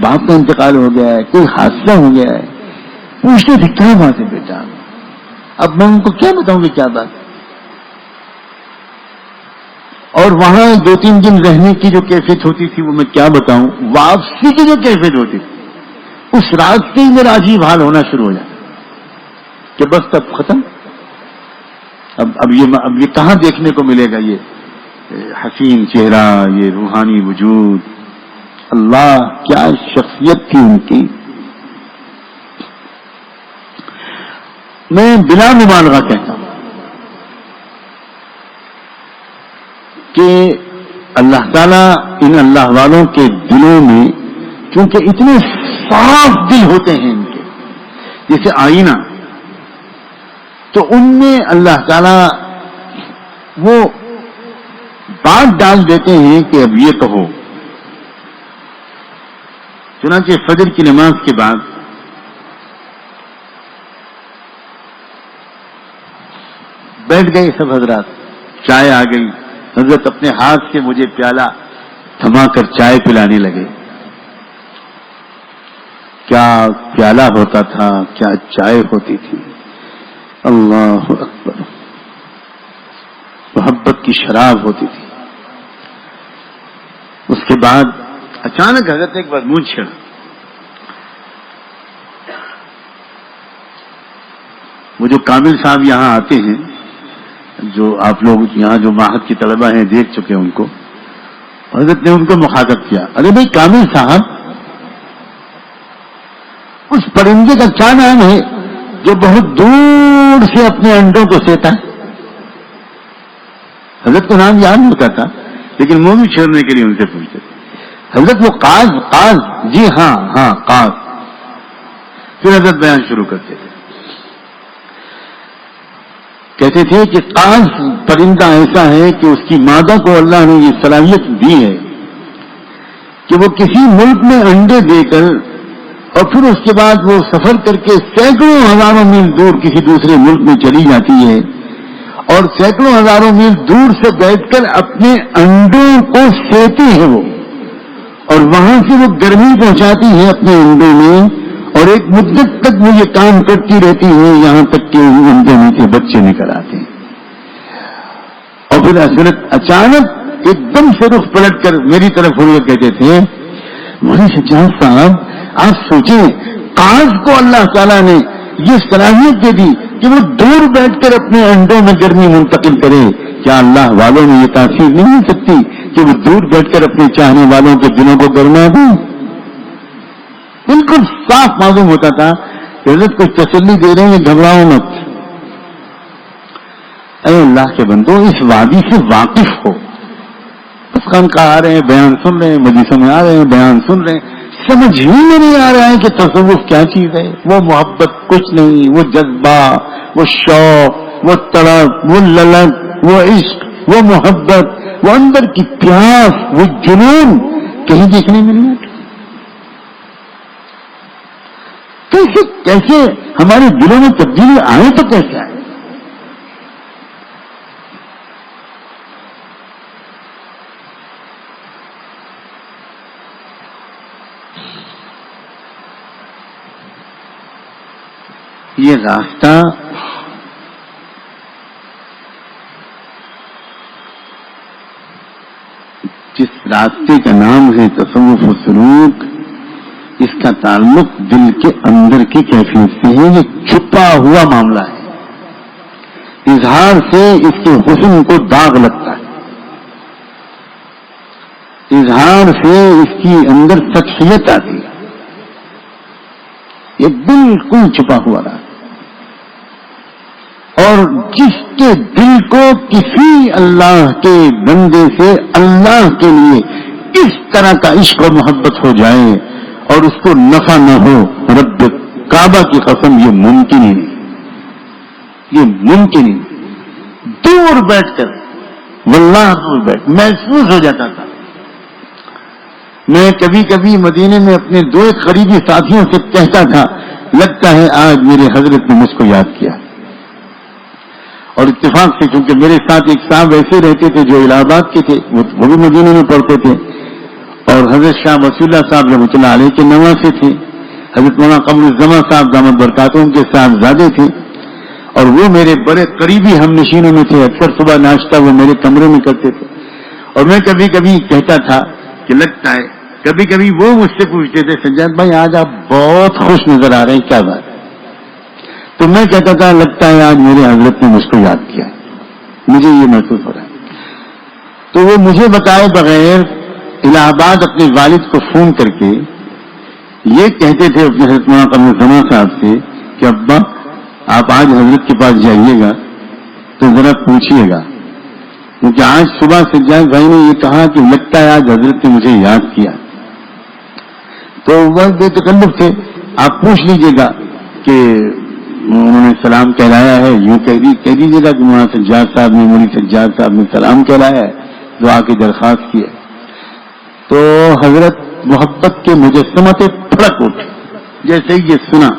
Speaker 1: باپ کا انتقال ہو گیا ہے, کوئی حادثہ ہو گیا ہے. پوچھتے تھے کیا بات ہے بیٹا. اب میں ان کو کیا بتاؤں گی کیا بات. اور وہاں 2-3 دن رہنے کی جو کیفیت ہوتی تھی وہ میں کیا بتاؤں. واپسی کی جو کیفیت ہوتی تھی اس رات سے ہی میرا عجیب حال ہونا شروع ہو جاتا کہ بس تب ختم, اب یہ کہاں دیکھنے کو ملے گا. حسین چہرہ، یہ روحانی وجود، اللہ کیا شخصیت تھی ان کی. میں بلا مبالغہ کہتا ہوں کہ اللہ تعالیٰ ان اللہ والوں کے دلوں میں کیونکہ اتنے صاف دل ہوتے ہیں ان کے جیسے آئینہ، تو ان میں اللہ تعالیٰ وہ بات ڈال دیتے ہیں کہ اب یہ کہو. چنانچہ فجر کی نماز کے بعد بیٹھ گئے سب حضرات، چائے آ گئی. حضرت اپنے ہاتھ سے مجھے پیالہ تھما کر چائے پلانے لگے. کیا پیالہ ہوتا تھا، کیا چائے ہوتی تھی. اللہ اکبر، محبت کی شراب ہوتی تھی. اس کے بعد اچانک حضرت ایک بار منہ چھڑا. وہ جو کامل صاحب یہاں آتے ہیں، جو آپ لوگ یہاں جو معہد کی طلبہ ہیں دیکھ چکے ان کو، حضرت نے ان کو مخاطب کیا. ارے بھائی کامل صاحب، اس پرندے کا کیا نام ہے جو بہت دور سے اپنے انڈوں کو سیتا ہے؟ حضرت کو نام یاد ہوتا تھا لیکن منہ بھی چھیڑنے کے لیے ان سے پوچھتے تھے. حضرت وہ قاز، جی ہاں قاز. پھر حضرت بیان شروع کرتے تھے، کہتے تھے کہ قاز پرندہ ایسا ہے کہ اس کی مادہ کو اللہ نے یہ صلاحیت دی ہے کہ وہ کسی ملک میں انڈے دے کر اور پھر اس کے بعد وہ سفر کر کے سینکڑوں ہزاروں میل دور کسی دوسرے ملک میں چلی جاتی ہے اور سینکڑوں ہزاروں میل دور سے بیٹھ کر اپنے انڈوں کو سیتی ہے وہ، اور وہاں سے وہ گرمی پہنچاتی ہے اپنے انڈوں میں، اور ایک مدت تک وہ یہ کام کرتی رہتی ہے یہاں تک کہ انڈوں میں سے بچے نکل آتے ہیں. اور پھر حضرت اچانک ایک دم سے رخ پلٹ کر میری طرف ہو کہتے تھے، مولوی سجاد صاحب آپ سوچیں، قاز کو اللہ تعالیٰ نے یہ صلاحیت دے دی کہ وہ دور بیٹھ کر اپنے انڈوں میں گرمی منتقل کرے. کیا اللہ والوں میں یہ تاثیر نہیں ہو سکتی کہ وہ دور بیٹھ کر اپنے چاہنے والوں کے دلوں کو گرما دیں؟ بالکل صاف معلوم ہوتا تھا کہ حضرت کو تسلی دے رہے ہیں، گھبراؤ مت. اے اللہ کے بندو، اس وادی سے واقف ہو. بس خانقاہ آ رہے ہیں، بیان سن رہے ہیں، مجلسوں میں آ رہے ہیں، بیان سن رہے ہیں، سمجھ ہی میں نہیں آ رہا ہے کہ تصوف کیا چیز ہے. وہ محبت کچھ نہیں، وہ جذبہ، وہ شوق، وہ طلب، وہ للک، وہ عشق، وہ محبت، وہ اندر کی پیاس، وہ جنون کہیں دیکھنے میں نہیں آتا. کیسے ہمارے دلوں میں تبدیلی آئے تو کیسے آئے؟ یہ راستہ جس راستے کا نام ہے تصوف و سلوک، اس کا تعلق دل کے اندر کی کیفیت سے ہے. یہ چھپا ہوا معاملہ ہے، اظہار سے اس کے حسن کو داغ لگتا ہے، اظہار سے اس کی اندر سچیت آتی ہے. یہ بالکل چھپا ہوا رہا، اور جس کے دل کو کسی اللہ کے بندے سے اللہ کے لیے اس طرح کا عشق و محبت ہو جائے اور اس کو نفع نہ ہو، رب کعبہ کی قسم یہ ممکن ہی نہیں، یہ ممکن ہی نہیں. دور بیٹھ کر، واللہ دور بیٹھ محسوس ہو جاتا تھا. میں کبھی کبھی مدینے میں اپنے دو قریبی ساتھیوں سے کہتا تھا، لگتا ہے آج میرے حضرت نے مجھ کو یاد کیا. اور اتفاق سے چونکہ میرے ساتھ ایک صاحب ایسے رہتے تھے جو الہ آباد کے تھے، وہ بھی مدینے میں پڑھتے تھے، اور حضرت شاہ وسیع اللہ صاحب رحمۃ اللہ علیہ کے نواسے تھے. حضرت مولانا قمر الزمان صاحب دامت برکاتہم کے صاحبزادے تھے، اور وہ میرے بڑے قریبی ہم نشینوں میں تھے. اکثر صبح ناشتہ وہ میرے کمرے میں کرتے تھے. اور میں کبھی کبھی کہتا تھا کہ لگتا ہے، کبھی کبھی وہ مجھ سے پوچھتے تھے، سجاد بھائی آج آپ بہت خوش نظر آ رہے ہیں، کیا بات ہے؟ تو میں کہتا تھا، لگتا ہے آج میرے حضرت نے مجھ کو یاد کیا، مجھے یہ محسوس ہو رہا ہے. تو وہ مجھے بتائے بغیر الہ آباد اپنے والد کو فون کر کے یہ کہتے تھے اپنے حضرت مولانا قمر زمان صاحب سے کہ ابا آپ آج حضرت کے پاس جائیے گا تو ذرا پوچھیے گا، کیونکہ آج صبح سجاد بھائی نے یہ کہا کہ لگتا ہے آج حضرت نے مجھے یاد کیا. تو وہ بے تکلف تھے، آپ پوچھ لیجئے گا کہ انہوں نے سلام کہلایا ہے، یوں کہہ دیجیے گا کہ مولانا سجاد صاحب نے مولی سجاد صاحب نے سلام کہلایا ہے، دعا کی درخواست کی ہے. تو حضرت محبت کے مجسمہ سے پھڑک اٹھے جیسے ہی یہ سنا.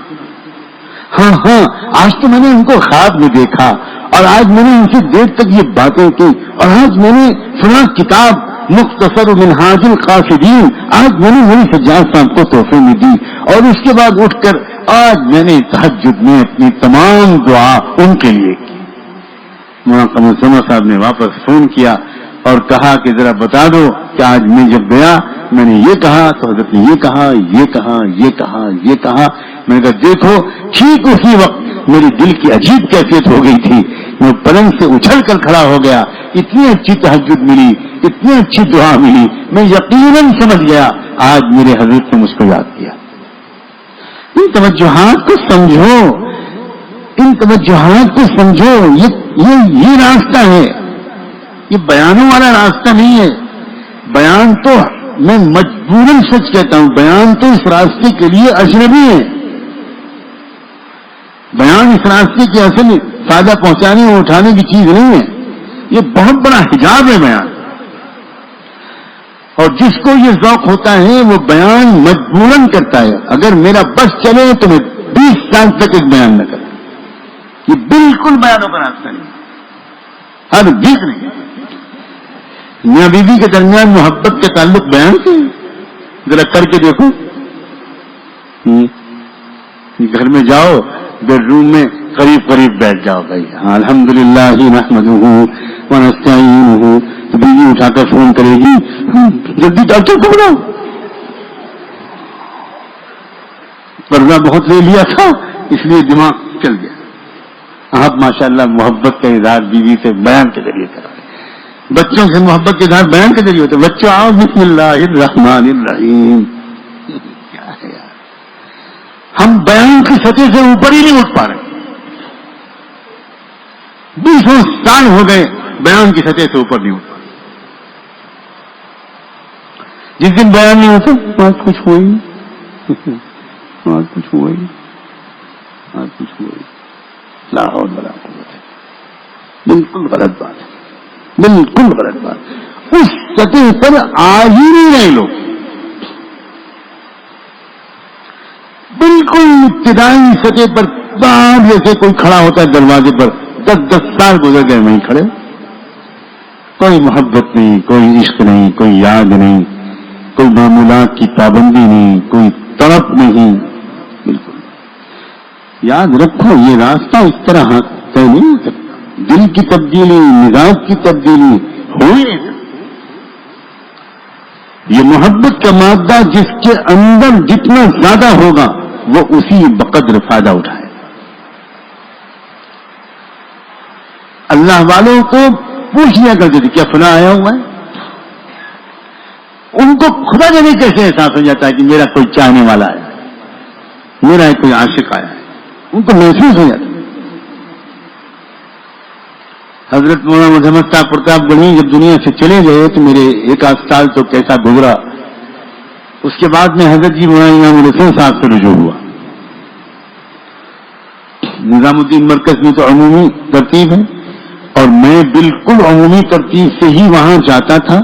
Speaker 1: ہاں آج تو میں نے ان کو خواب میں دیکھا اور آج میں نے ان سے دیر تک یہ باتیں کی اور آج میں نے سنا کتاب مختصر منہاج القاصدین آج میں نے مولی سجاد صاحب کو تحفے میں دی. اور اس کے بعد اٹھ کر آج میں نے تہجد میں اپنی تمام دعا ان کے لیے کی. مولانا قمر زمان صاحب نے واپس فون کیا اور کہا کہ ذرا بتا دو کہ آج میں جب گیا میں نے یہ کہا تو حضرت نے یہ کہا یہ کہا یہ کہا یہ کہا. میں نے کہا دیکھو ٹھیک اسی وقت میری دل کی عجیب کیفیت ہو گئی تھی، میں پلنگ سے اچھل کر کھڑا ہو گیا، اتنی اچھی تہجد ملی، اتنی اچھی دعا ملی، میں یقیناً سمجھ گیا آج میرے حضرت نے مجھ کو یاد کیا. ان توجہات کو سمجھو، ان توجہات کو سمجھو. یہ راستہ ہے، یہ بیانوں والا راستہ نہیں ہے. بیان تو میں مجبوراً سچ کہتا ہوں، بیان تو اس راستے کے لیے اجنبی ہے. بیان اس راستے کی اصل فائدہ پہنچانے اور اٹھانے کی چیز نہیں ہے، یہ بہت بڑا حجاب ہے بیان. اور جس کو یہ ذوق ہوتا ہے وہ بیان مجبوراً کرتا ہے. اگر میرا بس چلے تو میں 20 سال تک ایک بیان نہ کروں. یہ بالکل بیانوں کا راستہ نہیں، ہر بیچ نہیں. میاں بیوی کے درمیان محبت کا تعلق بیان سے ذرا کر کے دیکھو. گھر میں جاؤ بیڈ روم میں قریب قریب بیٹھ جاؤ بھائی، الحمدللہ نحمدہ ونستعینہ. تو بیوی اٹھا کر فون کرے گی جلدی ڈاکٹر کو بلاؤ، پردہ بہت لے لیا تھا اس لیے دماغ چل گیا. آپ ماشاءاللہ محبت کا اظہار بیوی سے بیان کے ذریعے کرا. بچوں سے محبت کے اظہار بیان کے ذریعے ہوتے. بچوں آؤ بسم اللہ الرحمن الرحیم. کیا ہے یار، ہم بیان کی سطح سے اوپر ہی نہیں اٹھ پا رہے. 20 سال ہو گئے بیان کی سطح سے اوپر نہیں اٹھ پا رہے. جس دن بیان نہیں ہوتا آج کچھ ہوئی، آج کچھ ہوئی، آج کچھ ہوئی. لا حول ولا قوت. بالکل غلط بات ہے، بالکل غلط بات. اس سطح پر آ ہی نہیں رہے لوگ. بالکل ابتدائی سطح پر باہر جیسے کوئی کھڑا ہوتا ہے دروازے پر، 10 سال گزر گئے وہیں کھڑے. کوئی محبت نہیں، کوئی عشق نہیں، کوئی یاد نہیں، کوئی معمولات کی پابندی نہیں، کوئی طرف نہیں. بالکل یاد رکھو یہ راستہ اس طرح طے نہیں ہو سکتا. دل کی تبدیلی، مزاج کی تبدیلی ہوئی نہیں سکتی. یہ محبت کا مادہ جس کے اندر جتنا زیادہ ہوگا وہ اسی بقدر فائدہ اٹھائے. اللہ والوں کو پوچھ لیا کرتے تھے کیا فلاں آیا ہوا ہے. ان کو خدا جانے کیسے احساس ہو جاتا ہے کہ میرا کوئی چاہنے والا ہے، میرا کوئی عاشق آیا ہے. ان کو محسوس ہو جاتا ہے. حضرت مولانا محمد صاحب پرتاپ گڑھی جب دنیا سے چلے گئے تو میرے 1 سال تو کیسا گزرا. اس کے بعد میں حضرت جی مولانا امام الحسین صاحب سے رجوع ہوا. نظام الدین مرکز میں تو عمومی ترتیب ہے اور میں بالکل عمومی ترتیب سے ہی وہاں جاتا تھا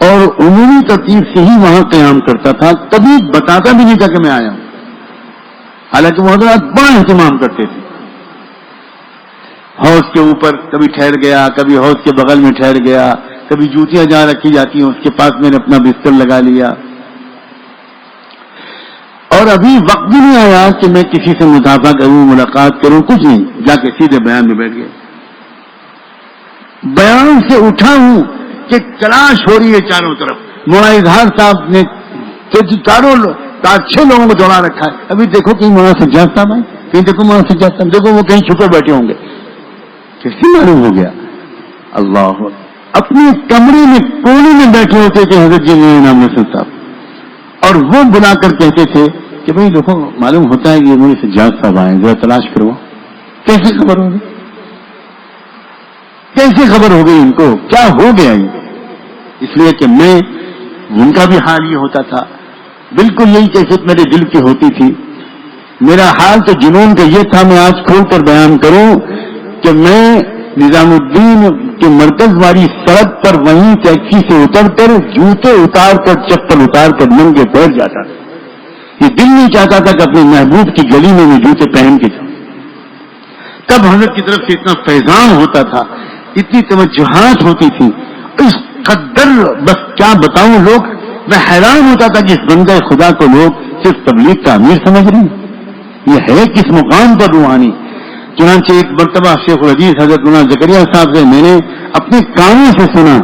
Speaker 1: اور عمومی ترتیب سے ہی وہاں قیام کرتا تھا. کبھی بتاتا بھی نہیں تھا کہ میں آیا ہوں، حالانکہ وہ حضرات بڑا اہتمام کرتے تھے. حوض کے اوپر کبھی ٹھہر گیا، کبھی حوض کے بغل میں ٹھہر گیا، کبھی جوتیاں جہاں رکھی جاتی ہیں اس کے پاس میں نے اپنا بستر لگا لیا. اور ابھی وقت بھی نہیں آیا کہ میں کسی سے مدافع کروں، ملاقات کروں، کچھ نہیں. جا کے سیدھے بیان میں بیٹھ گیا. بیان سے اٹھا ہوں کہ تلاش ہو رہی ہے چاروں طرف. مولانا اظہار صاحب نے چاروں 6 لوگوں کو دوڑا رکھا ہے. ابھی دیکھو کہیں مولانا سجاد صاحب آئے، کہیں دیکھو مولانا سجاد صاحب، دیکھو وہ کہیں چھپے بیٹھے ہوں گے. کیسے معلوم ہو گیا؟ اللہ اپنے کمرے میں کونے میں بیٹھے ہوتے تھے حضرت جی میاں انعام نصرت صاحب، اور وہ بلا کر کہتے تھے کہ بھائی دیکھو معلوم ہوتا ہے کہ یہ مجھے سجاد صاحب آئے، ذرا تلاش کرو. کیسے خبر ہوگی؟ کیسے خبر ہو گئی ان کو؟ کیا ہو گیا یہ؟ اس لیے کہ میں، ان کا بھی حال یہ ہوتا تھا، بالکل یہی کیفیت میرے دل کی ہوتی تھی. میرا حال تو جنون کا یہ تھا، میں آج کھول کر بیان کروں کہ میں نظام الدین کے مرکز والی سڑک پر وہیں ٹیکسی سے اتر کر جوتے اتار کر چپل اتار کر ننگے پیر جاتا تھا. یہ دل نہیں چاہتا تھا کہ اپنے محبوب کی گلی میں جوتے پہن کے جاؤں. تب حضرت کی طرف سے اتنا فیضان ہوتا تھا، اتنی توجہات ہوتی تھی، اس قدر بس کیا بتاؤں. لوگ، میں حیران ہوتا تھا کہ اس بندہ خدا کو لوگ صرف تبلیغ کا امیر سمجھ رہے ہیں. یہ ہے کس مقام پر روحانی. چنانچہ ایک مرتبہ شیخ الحدیث حضرت مولانا زکریا صاحب سے میں نے اپنے کانوں سے سنا،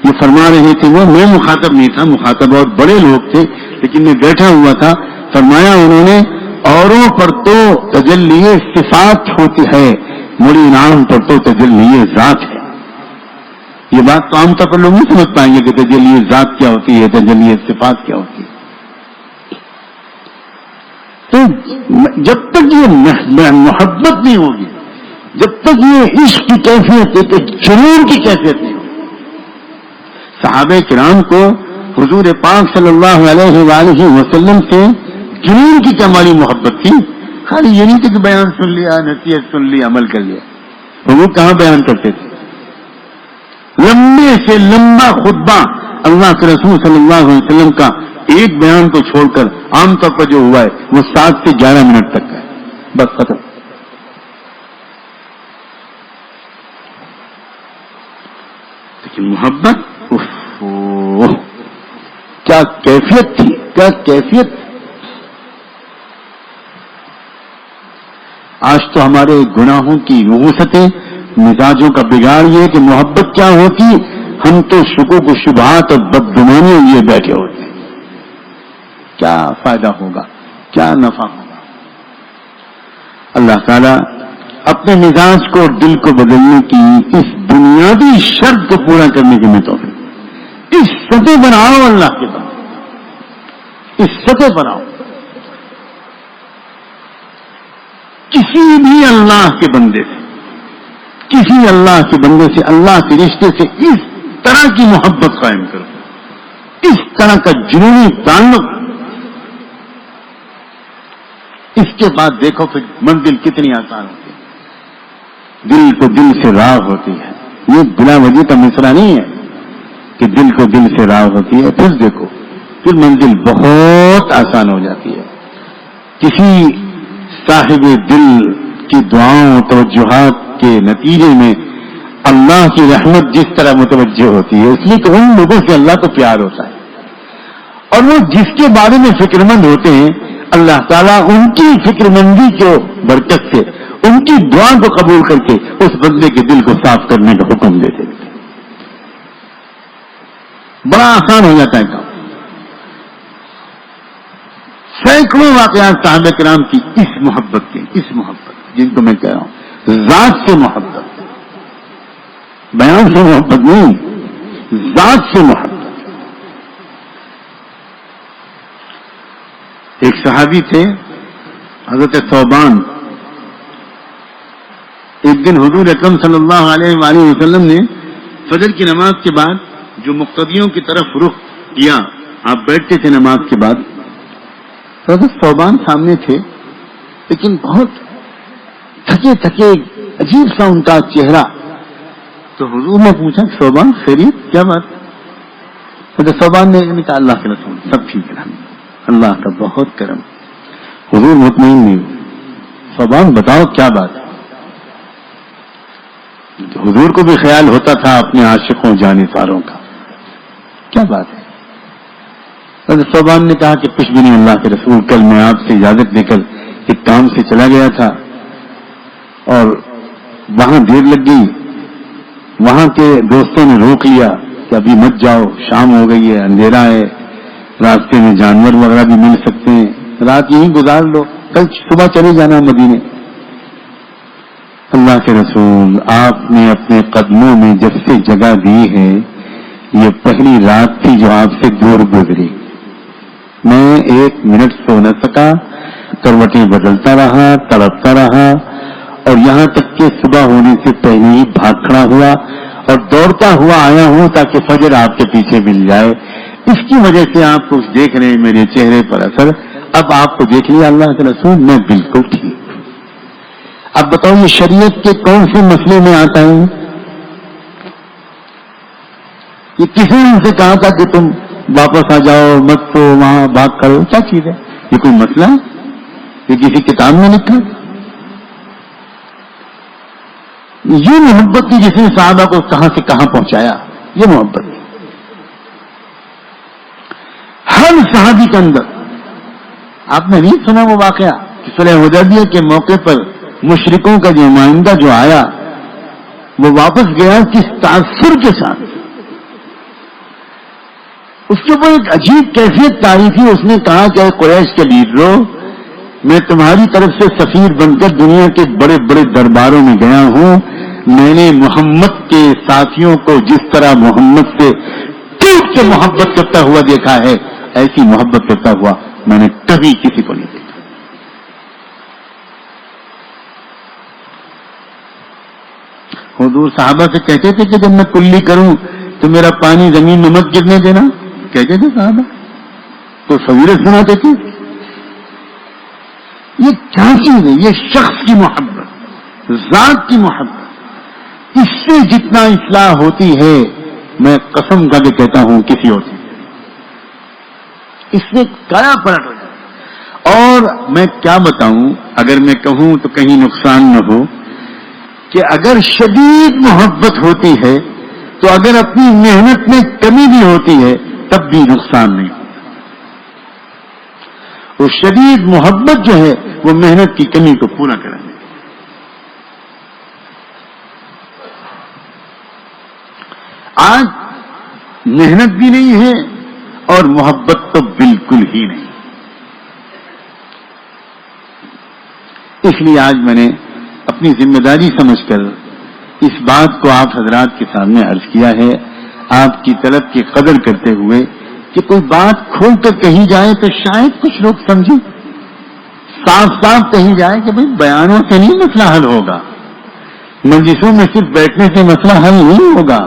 Speaker 1: یہ فرما رہے تھے، وہ میں مخاطب نہیں تھا، مخاطب اور بڑے لوگ تھے، لیکن میں بیٹھا ہوا تھا. فرمایا انہوں نے، اوروں پر تو تجلی صفات ہوتی ہے، مڑی انعام پر تو تجلی ذات ہے. یہ بات تو عام طور پر لوگ نہیں سمجھ پائیں گے کہ تجلی ذات کیا ہوتی ہے، تجلی صفات کیا ہوتی ہے. تو جب تک یہ محبت نہیں ہوگی، جب تک یہ عشق کی کیفیت ہے، جنون کی کیفیت نہیں ہوگی. صحابہ کرام کو حضور پاک صلی اللہ علیہ وآلہ وسلم سے جنون کی کمالی محبت تھی. خالی یہ نہیں تھی کہ بیان سن لیا، نصیحت سن لی، عمل کر لیا. وہ کہاں بیان کرتے تھے؟ لمبے سے لمبا خطبہ اللہ کے رسول صلی اللہ علیہ وسلم کا ایک بیان کو چھوڑ کر عام طور پر جو ہوا ہے وہ 7 سے 11 منٹ تک ہے، بس ختم. لیکن محبت، کیا کیفیت تھی، کیا کیفیت. آج تو ہمارے گناہوں کی نحوستیں، مزاجوں کا بگاڑ یہ کہ محبت کیا ہوتی، ہم تو شکوک و شبہات اور بدگمانیوں لیے بیٹھے ہوتے ہیں. کیا فائدہ ہوگا، کیا نفع ہوگا. اللہ تعالیٰ اپنے مزاج کو اور دل کو بدلنے کی اس بنیادی شرط کو پورا کرنے کی میں توفیق، اس سطح پر آؤ اللہ کے بندے، اس سطح پر آؤ. کسی بھی اللہ کے بندے سے، کسی اللہ کے بندے سے، اللہ کے رشتے سے اس طرح کی محبت قائم کرو، اس طرح کا جنونی تعلق. اس کے بعد دیکھو پھر منزل کتنی آسان ہوتی ہے. دل کو دل سے راہ ہوتی ہے. یہ بلا وجہ کا مصرع نہیں ہے کہ دل کو دل سے راہ ہوتی ہے. پھر دیکھو پھر منزل بہت آسان ہو جاتی ہے. کسی صاحب دل کی دعاؤں توجہات کے نتیجے میں اللہ کی رحمت جس طرح متوجہ ہوتی ہے، اس لیے کہ ان لوگوں سے اللہ کو پیار ہوتا ہے، اور وہ جس کے بارے میں فکر مند ہوتے ہیں اللہ تعالیٰ ان کی فکر مندی کو برکت سے ان کی دعا کو قبول کر کے اس بندے کے دل کو صاف کرنے کا حکم دیتے ہیں. بڑا آسان ہو جاتا ہے کام. سینکڑوں واقعات صحابہ کرام کی اس محبت کے، اس محبت جن کو میں کہہ رہا ہوں، ذات سے محبت، بیان سے محبت نہیں، ذات سے محبت. ایک صحابی تھے حضرت ثوبان. ایک دن حضور اکرم صلی اللہ علیہ وآلہ وسلم نے فجر کی نماز کے بعد جو مقتدیوں کی طرف رخ کیا، آپ بیٹھتے تھے نماز کے بعد، حضرت ثوبان سامنے تھے، لیکن بہت تھکے تھکے، عجیب سا ان کا چہرہ. تو حضور نے پوچھا ثوبان خیریت، کیا بات؟ حضرت ثوبان نے کہا اللہ کے رسول سب ٹھیک ہے، اللہ کا بہت کرم. حضور مطمئن نہیں ہوئے. ثوبان بتاؤ کیا بات ہے؟ حضور کو بھی خیال ہوتا تھا اپنے عاشقوں جانثاروں کا، کیا بات ہے؟ حضرت ثوبان نے کہا کہ کچھ بھی نہیں اللہ کے رسول، کل میں آپ سے اجازت لے کر ایک کام سے چلا گیا تھا اور وہاں دیر لگ گئی. وہاں کے دوستوں نے روک لیا کہ ابھی مت جاؤ، شام ہو گئی ہے، اندھیرا ہے، راستے میں جانور وغیرہ بھی مل سکتے ہیں، رات یہیں گزار لو، کل صبح چلے جانا مدینے. اللہ کے رسول آپ نے اپنے قدموں میں جب سے جگہ دی ہے یہ پہلی رات تھی جو آپ سے دور گزری. میں 1 منٹ سو نہ سکا, کروٹیں بدلتا رہا, تڑپتا رہا, اور یہاں تک کہ صبح ہونے سے پہلے ہی بھاگ کھڑا ہوا اور دوڑتا ہوا آیا ہوں تاکہ فجر آپ کے پیچھے مل جائے. اس کی وجہ سے آپ کچھ دیکھ رہے ہیں میرے چہرے پر اثر. اب آپ کو دیکھ لیا اللہ کے رسول, میں بالکل ٹھیک. اب بتاؤ یہ شریعت کے کون سے مسئلے میں آتا ہے؟ یہ کسی نے ان سے کہا تھا کہ تم واپس آ جاؤ, مت سو, وہاں بھاگ کرو, کیا چیز ہے یہ؟ کوئی مسئلہ ہے؟ یہ کسی کتاب میں لکھا؟ یہ محبت کی جس نے صحابہ کو کہاں سے کہاں پہنچایا, یہ محبت ہے. ہر صحابی کے اندر آپ نے نہیں سنا وہ واقعہ کہ صلح حدیبیہ کے موقع پر مشرکوں کا جو نمائندہ جو آیا وہ واپس گیا کس تاثر کے ساتھ. اس کے اوپر ایک عجیب کیفیت تعریفی. اس نے کہا کہ قریش کے لیڈروں, میں تمہاری طرف سے سفیر بن کر دنیا کے بڑے بڑے درباروں میں گیا ہوں. میں نے محمد کے ساتھیوں کو جس طرح محمد سے ٹوٹ کے محبت کرتا ہوا دیکھا ہے, ایسی محبت کرتا ہوا میں نے کبھی کسی کو نہیں دیکھا. حضور صحابہ سے کہتے تھے کہ جب میں کلی کروں تو میرا پانی زمین میں مت گرنے دینا, کہتے تھے صحابہ. تو فضیلت سناتے تھے. یہ کیا چیز ہے؟ یہ شخص کی محبت, ذات کی محبت. اس سے جتنا اصلاح ہوتی ہے میں قسم کھا کے کہتا ہوں کسی اور سے, اس سے کیا پلٹ ہو جائے. اور میں کیا بتاؤں, اگر میں کہوں تو کہیں نقصان نہ ہو, کہ اگر شدید محبت ہوتی ہے تو اگر اپنی محنت میں کمی بھی ہوتی ہے تب بھی نقصان نہیں. وہ شدید محبت جو ہے وہ محنت کی کمی کو پورا کریں گے. آج محنت بھی نہیں ہے اور محبت تو بالکل ہی نہیں. اس لیے آج میں نے اپنی ذمہ داری سمجھ کر اس بات کو آپ حضرات کے سامنے عرض کیا ہے, آپ کی طلب کی قدر کرتے ہوئے کہ کوئی بات کھول کر کہی جائے تو شاید کچھ لوگ سمجھیں, صاف صاف کہی جائے کہ بھئی بیانوں سے نہیں مسئلہ حل ہوگا, مجلسوں میں صرف بیٹھنے سے مسئلہ حل نہیں ہوگا.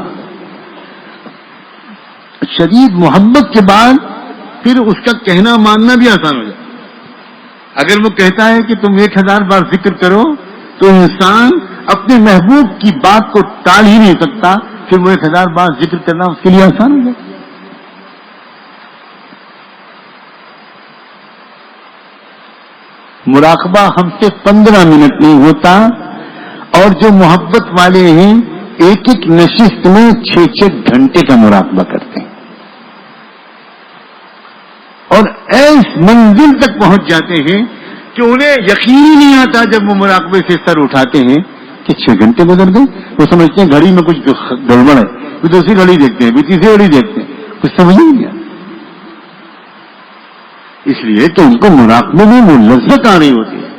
Speaker 1: شدید محبت کے بعد پھر اس کا کہنا ماننا بھی آسان ہو جائے. اگر وہ کہتا ہے کہ تم 1000 بار ذکر کرو تو انسان اپنے محبوب کی بات کو ٹال ہی نہیں سکتا, پھر وہ 1000 بار ذکر کرنا اس کے لیے آسان ہو جائے. مراقبہ ہم سے 15 منٹ نہیں ہوتا, اور جو محبت والے ہیں ایک ایک نشست میں 6 گھنٹے کا مراقبہ کرتے ہیں, اور ایس منزل تک پہنچ جاتے ہیں کہ انہیں یقین ہی نہیں آتا جب وہ مراقبے سے سر اٹھاتے ہیں کہ 6 گھنٹے گزر گئے. وہ سمجھتے ہیں گھڑی میں کچھ گڑبڑ ہے, پھر دوسری گھڑی دیکھتے ہیں, پھر تیسری گھڑی دیکھتے ہیں, کچھ سمجھ نہیں آتا. اس لیے کہ ان کو مراقبے میں وہ لذت آ رہی ہوتی ہے,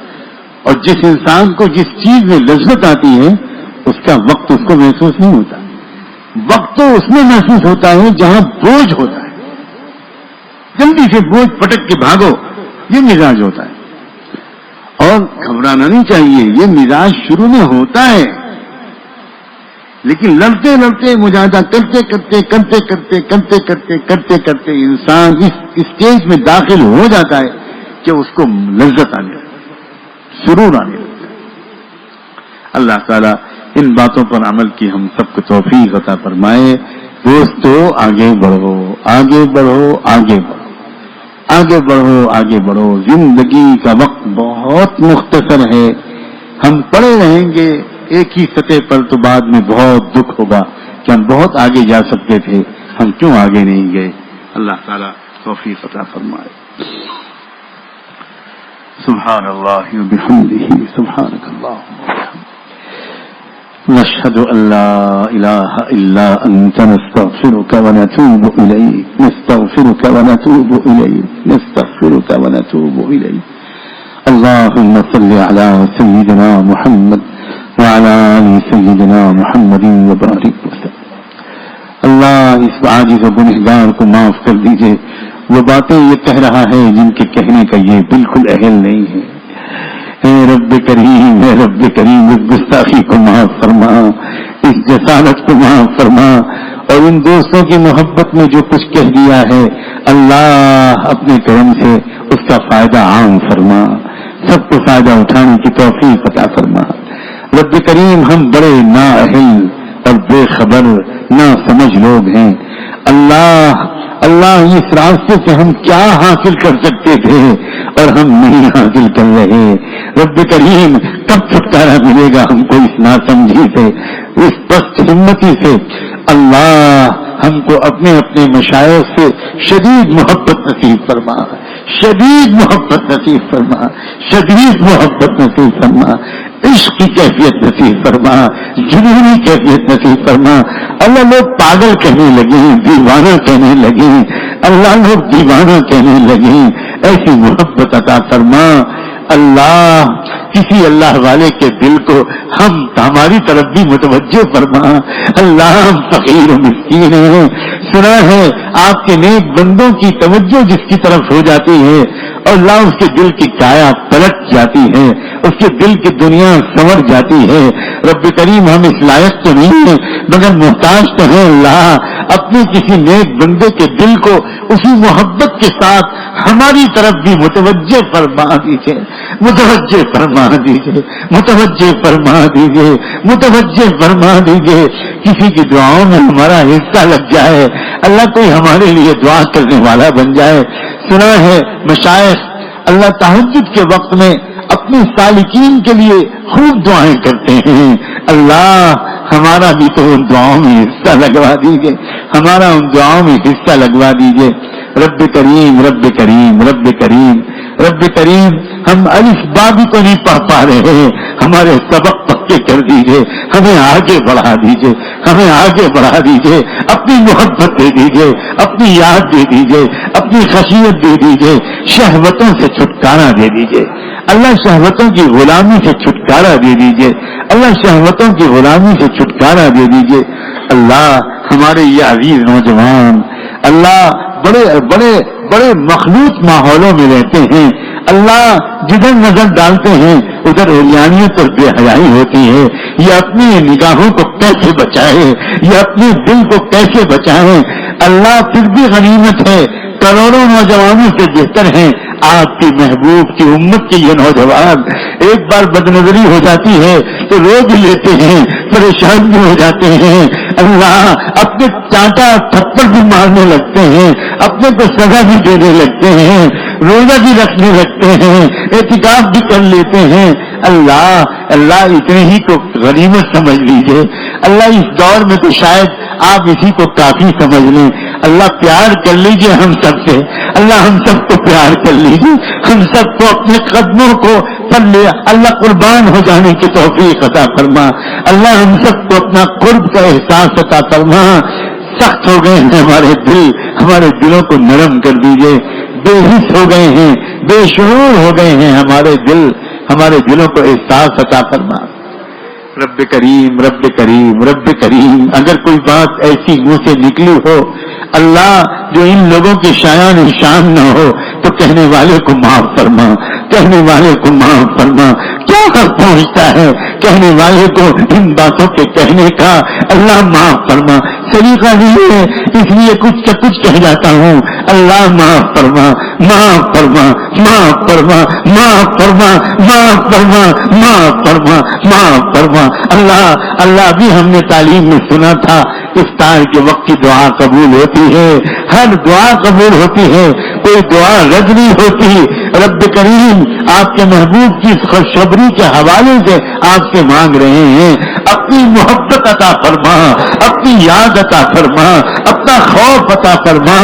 Speaker 1: اور جس انسان کو جس چیز میں لذت آتی ہے اس کا وقت اس کو محسوس نہیں ہوتا. وقت تو اس میں محسوس ہوتا ہے جہاں بوجھ ہوتا ہے, جلدی سے بوجھ پٹک کے بھاگو, یہ مزاج ہوتا ہے. اور گھبرانا نہیں چاہیے, یہ مزاج شروع میں ہوتا ہے, لیکن لڑتے لڑتے مجاہدہ کرتے کرتے کرتے کرتے کرتے کرتے کرتے کرتے انسان اس اسٹیج میں داخل ہو جاتا ہے کہ اس کو لذت آنے لگتا ہے, سرور آنے لگتا ہے. اللہ تعالیٰ ان باتوں پر عمل کی ہم سب کو توفیق عطا فرمائے. دوستو آگے بڑھو, آگے بڑھو, آگے بڑھو, آگے بڑھو, آگے بڑھو. زندگی کا وقت بہت مختصر ہے. ہم پڑے رہیں گے ایک ہی سطح پر تو بعد میں بہت دکھ ہوگا کہ ہم بہت آگے جا سکتے تھے, ہم کیوں آگے نہیں گئے. اللہ تعالیٰ توفیق عطا فرمائے. سبحان اللہ و بحمدہ, سبحانک اللہم و بحمدک, نشهد أن لا إله إلا أنت, نستغفرك ونتوب إليك, نستغفرك ونتوب إليك, نستغفرك ونتوب إليك. اللهم صل على سيدنا محمد وعلى آل سيدنا محمد وبارك وسلم. اللہ اس عاجز و گنہگار کو معاف کر دیجئے. وہ باتیں یہ کہہ رہا ہے جن کے کہنے کا یہ بالکل اہل نہیں ہے. اے رب کریم، اے رب کریم، اس گستاخی کو معاف فرما، اس جسارت کو معاف فرما، اور ان دوستوں کی محبت میں جو کچھ کہہ دیا ہے اللہ اپنے کرم سے اس کا فائدہ عام فرما، سب کو فائدہ اٹھانے کی توفیق عطا فرما. رب کریم، ہم بڑے نااہل اور بے خبر نہ سمجھ لوگ ہیں. اللہ اس راستے سے ہم کیا حاصل کر سکتے تھے اور ہم نہیں حاصل کر رہے. رب کریم، کب چھٹکارا ملے گا ہم کو اس ناسمجھی سے، اس پست ہمتی سے. اللہ ہم کو اپنے اپنے مشائخ سے شدید محبت نصیب فرما، شدید محبت نصیب فرما، شدید محبت نصیب فرما، عشق کی کیفیت نصیب فرما، جنونی کیفیت نصیب فرما. اللہ لوگ پاگل کہنے لگے، دیوانہ کہنے لگے، اللہ لوگ دیوانہ کہنے لگے، ایسی محبت عطا فرما. اللہ کسی اللہ والے کے دل کو ہماری طرف بھی متوجہ فرما. اللہ ہم فقیر و مسکین ہیں. سنا ہے آپ کے نیک بندوں کی توجہ جس کی طرف ہو جاتی ہے اور اللہ اس کے دل کی کایا پلٹ جاتی ہے، اس کے دل کی دنیا سنور جاتی ہے. رب کریم، ہم اس لائق تو نہیں ہیں مگر محتاج تو ہیں. اللہ اپنے کسی نیک بندے کے دل کو اسی محبت کے ساتھ ہماری طرف بھی متوجہ فرما دیجیے، متوجہ فرما دیجیے، متوجہ فرما دیجیے، متوجہ فرما دیجیے. کسی کی دعاؤں میں ہمارا حصہ لگ جائے، اللہ کوئی ہمارے لیے دعا کرنے والا بن جائے. سنا ہے مشائخ اللہ تہجد کے وقت میں اپنے سالکین کے لیے خوب دعائیں کرتے ہیں. اللہ ہمارا بھی تو ان دعاؤں میں حصہ لگوا دیجیے، ہمارا ان دعاؤں میں حصہ لگوا دیجیے. رب کریم، رب کریم، رب کریم، رب کریم، ہم الف با بھی تو نہیں پڑھ پا رہے ہیں، ہمارے سبق پکے کر دیجیے، ہمیں آگے بڑھا دیجیے، ہمیں آگے بڑھا دیجیے. اپنی محبت دے دیجیے، اپنی یاد دے دیجیے، اپنی خشیت دے دیجیے. شہوتوں سے چھٹکارا دے دیجیے اللہ، شہوتوں کی غلامی سے چھٹکارا دے دیجیے اللہ، شہوتوں کی غلامی سے چھٹکارا دے دیجیے. اللہ ہمارے یہ عزیز نوجوان اللہ بڑے بڑے بڑے مخلوط ماحولوں میں رہتے ہیں. اللہ جدھر نظر ڈالتے ہیں ادھر عریانیت اور بے حیائی ہوتی ہے. یہ اپنی نگاہوں کو کیسے بچائے، یہ اپنے دل کو کیسے بچائے. اللہ پھر بھی غنیمت ہے، کروڑوں نوجوانوں سے بہتر ہیں آپ کی محبوب کی امت کے یہ نوجوان. ایک بار بدنظری ہو جاتی ہے تو رو بھی لیتے ہیں، پریشان بھی ہو جاتے ہیں. اللہ اپنے چانٹا تھپڑ بھی مارنے لگتے ہیں، اپنے کو سزا بھی دینے لگتے ہیں، روزہ بھی رکھنے لگتے ہیں، اعتکاف بھی کر لیتے ہیں. اللہ اتنے ہی کو غنیمت سمجھ لیجئے. اللہ اس دور میں تو شاید آپ اسی کو کافی سمجھ لیں. اللہ پیار کر لیجئے ہم سب سے، اللہ ہم سب کو پیار کر لیجئے، ہم سب کو اپنے قدموں کو پر لے اللہ قربان ہو جانے کی توفیق عطا فرما. اللہ ہم سب کو اپنا قرب کا احساس عطا فرما. سخت ہو گئے ہیں ہمارے دل، ہمارے دلوں کو نرم کر دیجئے. بے حس ہو گئے ہیں، بے شعور ہو گئے ہیں ہمارے دل، ہمارے دلوں کو احساس عطا فرما. رب کریم، رب کریم، رب کریم، اگر کوئی بات ایسی منہ سے نکلی ہو اللہ جو ان لوگوں کی شایان شان نہ ہو تو کہنے والے کو معاف فرما، کہنے والے کو معاف فرما. کیا حق پہنچتا ہے کہنے والے کو ان باتوں کے کہنے کا. اللہ معاف فرما. سلیقہ نہیں ہے اس لیے کچھ سے کچھ کہہ جاتا ہوں. اللہ معاف فرما، معاف فرما، معاف فرما، معاف فرما، معاف فرما، معاف فرما، معاف فرما. اللہ بھی ہم نے تعلیم میں سنا تھا افطار کے وقت کی دعا قبول ہوتی ہے، ہر دعا قبول ہوتی ہے، کوئی دعا رد نہیں ہوتی. رب کریم آپ کے محبوب کی خوشخبری کے حوالے سے آپ سے مانگ رہے ہیں اپنی محبت عطا فرما، اپنی یاد عطا فرما، اپنا خوف عطا فرما،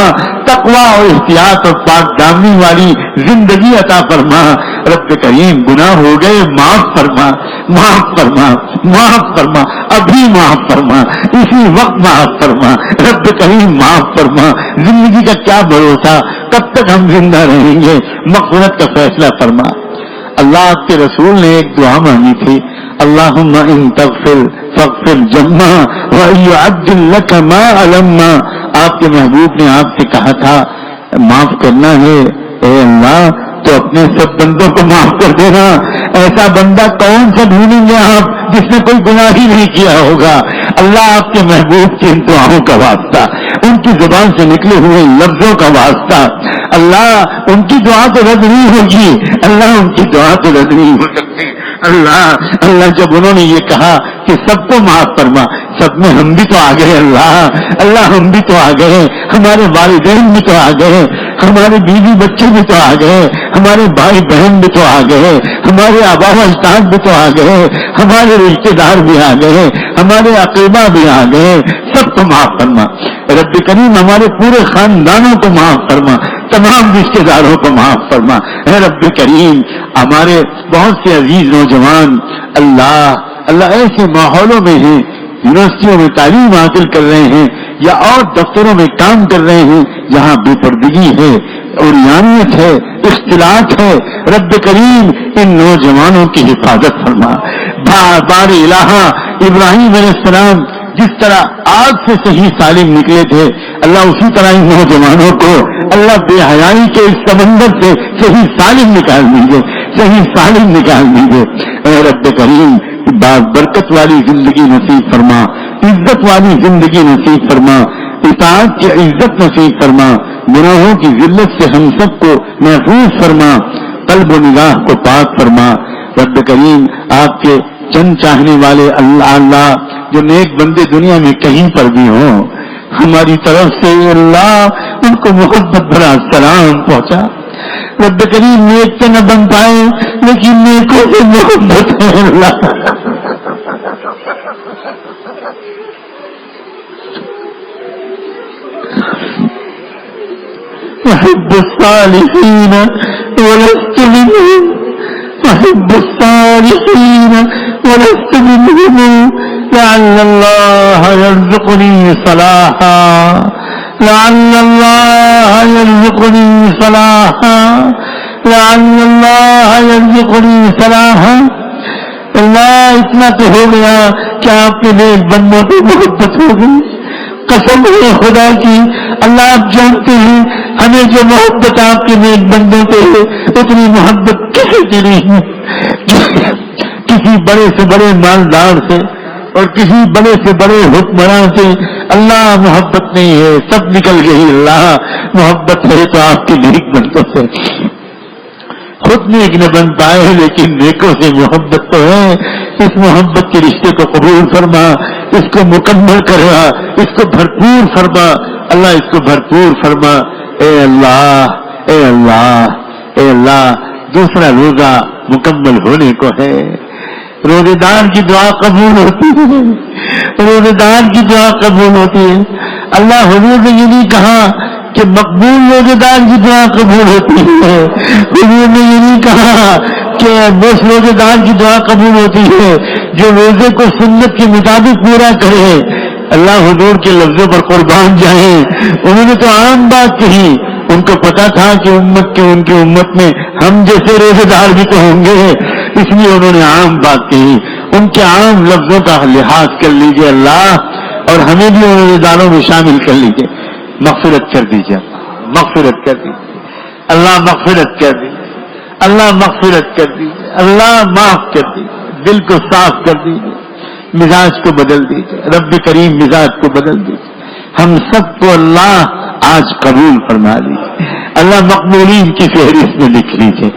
Speaker 1: تقوی اور احتیاط اور پاک دامنی والی زندگی عطا فرما. رب کریم گناہ ہو گئے معاف فرما، معاف فرما، معاف فرما، ابھی معاف فرما، اسی وقت معاف فرما. رب کریم معاف فرما. زندگی کا کیا بھروسہ، کب تک ہم زندہ رہیں گے. مغفرت کا فیصلہ فرما. اللہ کے رسول نے ایک دعا مانگی تھی، اللہم ان تغفر فاغفر جما وان يعدل لك ما علما. آپ کے محبوب نے آپ سے کہا تھا معاف کرنا ہے، اے اللہ تو اپنے سب بندوں کو معاف کر دینا. ایسا بندہ کون سا ڈھونڈیں گے آپ جس نے کوئی گناہ ہی نہیں کیا ہوگا؟ اللہ آپ کے محبوب کی ان دعاؤں کا واسطہ، ان کی زبان سے نکلے ہوئے لفظوں کا واسطہ، اللہ ان کی دعا تو رد نہیں ہوگی، اللہ ان کی دعا تو رد نہیں ہو سکتی. اللہ جب انہوں نے یہ کہا کہ سب کو معاف فرما، سب میں ہم بھی تو آ گئے. اللہ ہم بھی تو آ گئے، ہمارے والدین بھی تو آ گئے، ہمارے بیوی بچے بھی تو آ گئے، ہمارے بھائی بہن بھی تو آ گئے، ہمارے آبا و اجداد بھی تو آ گئے، ہمارے رشتے دار بھی آ گئے، ہمارے اقربا بھی آ گئے. سب کو معاف فرما رب کریم، ہمارے پورے خاندانوں کو معاف فرما، تمام رشتے داروں کو معاف فرما. اے رب کریم، ہمارے بہت سے عزیز نوجوان اللہ ایسے ماحولوں میں ہیں، یونیورسٹیوں میں تعلیم حاصل کر رہے ہیں یا اور دفتروں میں کام کر رہے ہیں، جہاں بے پردگی ہے، عریانیت ہے، اختلاط ہے. رب کریم ان نوجوانوں کی حفاظت فرما. بار الہ ابراہیم علیہ السلام جس طرح آگ سے صحیح سالم نکلے تھے، اللہ اسی طرح ان نوجوانوں کو اللہ بے حیائی کے اس سمندر سے صحیح سالم نکال دیجیے، صحیح سالم نکال دیجیے. اے رب کریم، برکت والی زندگی نصیب فرما، عزت والی زندگی نصیب فرما، اطاعت کی عزت نصیب فرما، گناہوں کی ذلت سے ہم سب کو محفوظ فرما، قلب و نگاہ کو پاک فرما. رب کریم، آپ کے چند چاہنے والے اللہ جو نیک بندے دنیا میں کہیں پر بھی ہوں، ہماری طرف سے اللہ ان کو محبت بھرا سلام پہنچا. رب کریم، نیک تو نہ بن پائے لیکن نیکوں سے محبت ہے اللہ. احب الصالحین ولست منهم، احب الصالحین ولست منهم، لعل اللہ يرزقنی صلاحا، لعل اللہ يرزقنی صلاحا، لعل اللہ يرزقنی صلاحا. اللہ اتنا تو ہو گیا کہ آپ کے نیک بندوں کو محبت ہو گئی. قسم ہے خدا کی، اللہ آپ جانتے ہیں ہمیں جو محبت آپ کے نیک بندوں پہ ہے اتنی محبت کسی کی نہیں ہے. کسی بڑے سے بڑے مالدار سے اور کسی بڑے سے بڑے حکمران سے اللہ محبت نہیں ہے، سب نکل گئی. اللہ محبت ہے تو آپ کے نیک بندوں سے. خود نیک نہ بن پائے لیکن نیکوں سے محبت تو ہے. اس محبت کے رشتے کو قبول فرما، اس کو مکمل کروا، اس کو بھرپور فرما. اللہ اس کو بھرپور فرما. اے اللہ، اے اللہ، اے اللہ، دوسرا روزہ مکمل ہونے کو ہے. روزے دار کی دعا قبول ہوتی ہے، روزے دار کی دعا قبول ہوتی ہے. اللہ حضور نے یہ نہیں کہا کہ مقبول روزے دار کی دعا قبول ہوتی ہے، حضور نے یہ نہیں کہا کہ بس روزے دار کی دعا قبول ہوتی ہے جو روزے کو سنت کے مطابق پورا کرے. اللہ حضور کے لفظوں پر قربان جائیں، انہوں نے تو عام بات کہی. ان کو پتا تھا کہ ان کی امت میں ہم جیسے روزے دار بھی تو ہوں گے، اس لیے انہوں نے عام بات کہی. ان کے عام لفظوں کا لحاظ کر لیجئے اللہ، اور ہمیں بھی ان روزے داروں میں شامل کر لیجئے. مغفرت کر دیجئے، مغفرت کر دیجئے اللہ، مغفرت کر دیجئے اللہ، مغفرت کر دیجئے اللہ، معاف کر دیجئے. دل کو صاف کر دیجئے، مزاج کو بدل دیجئے. رب کریم مزاج کو بدل دیجئے. ہم سب کو اللہ آج قبول فرما لیجیے. اللہ مقبولین کی فہرست میں لکھ لیجیے،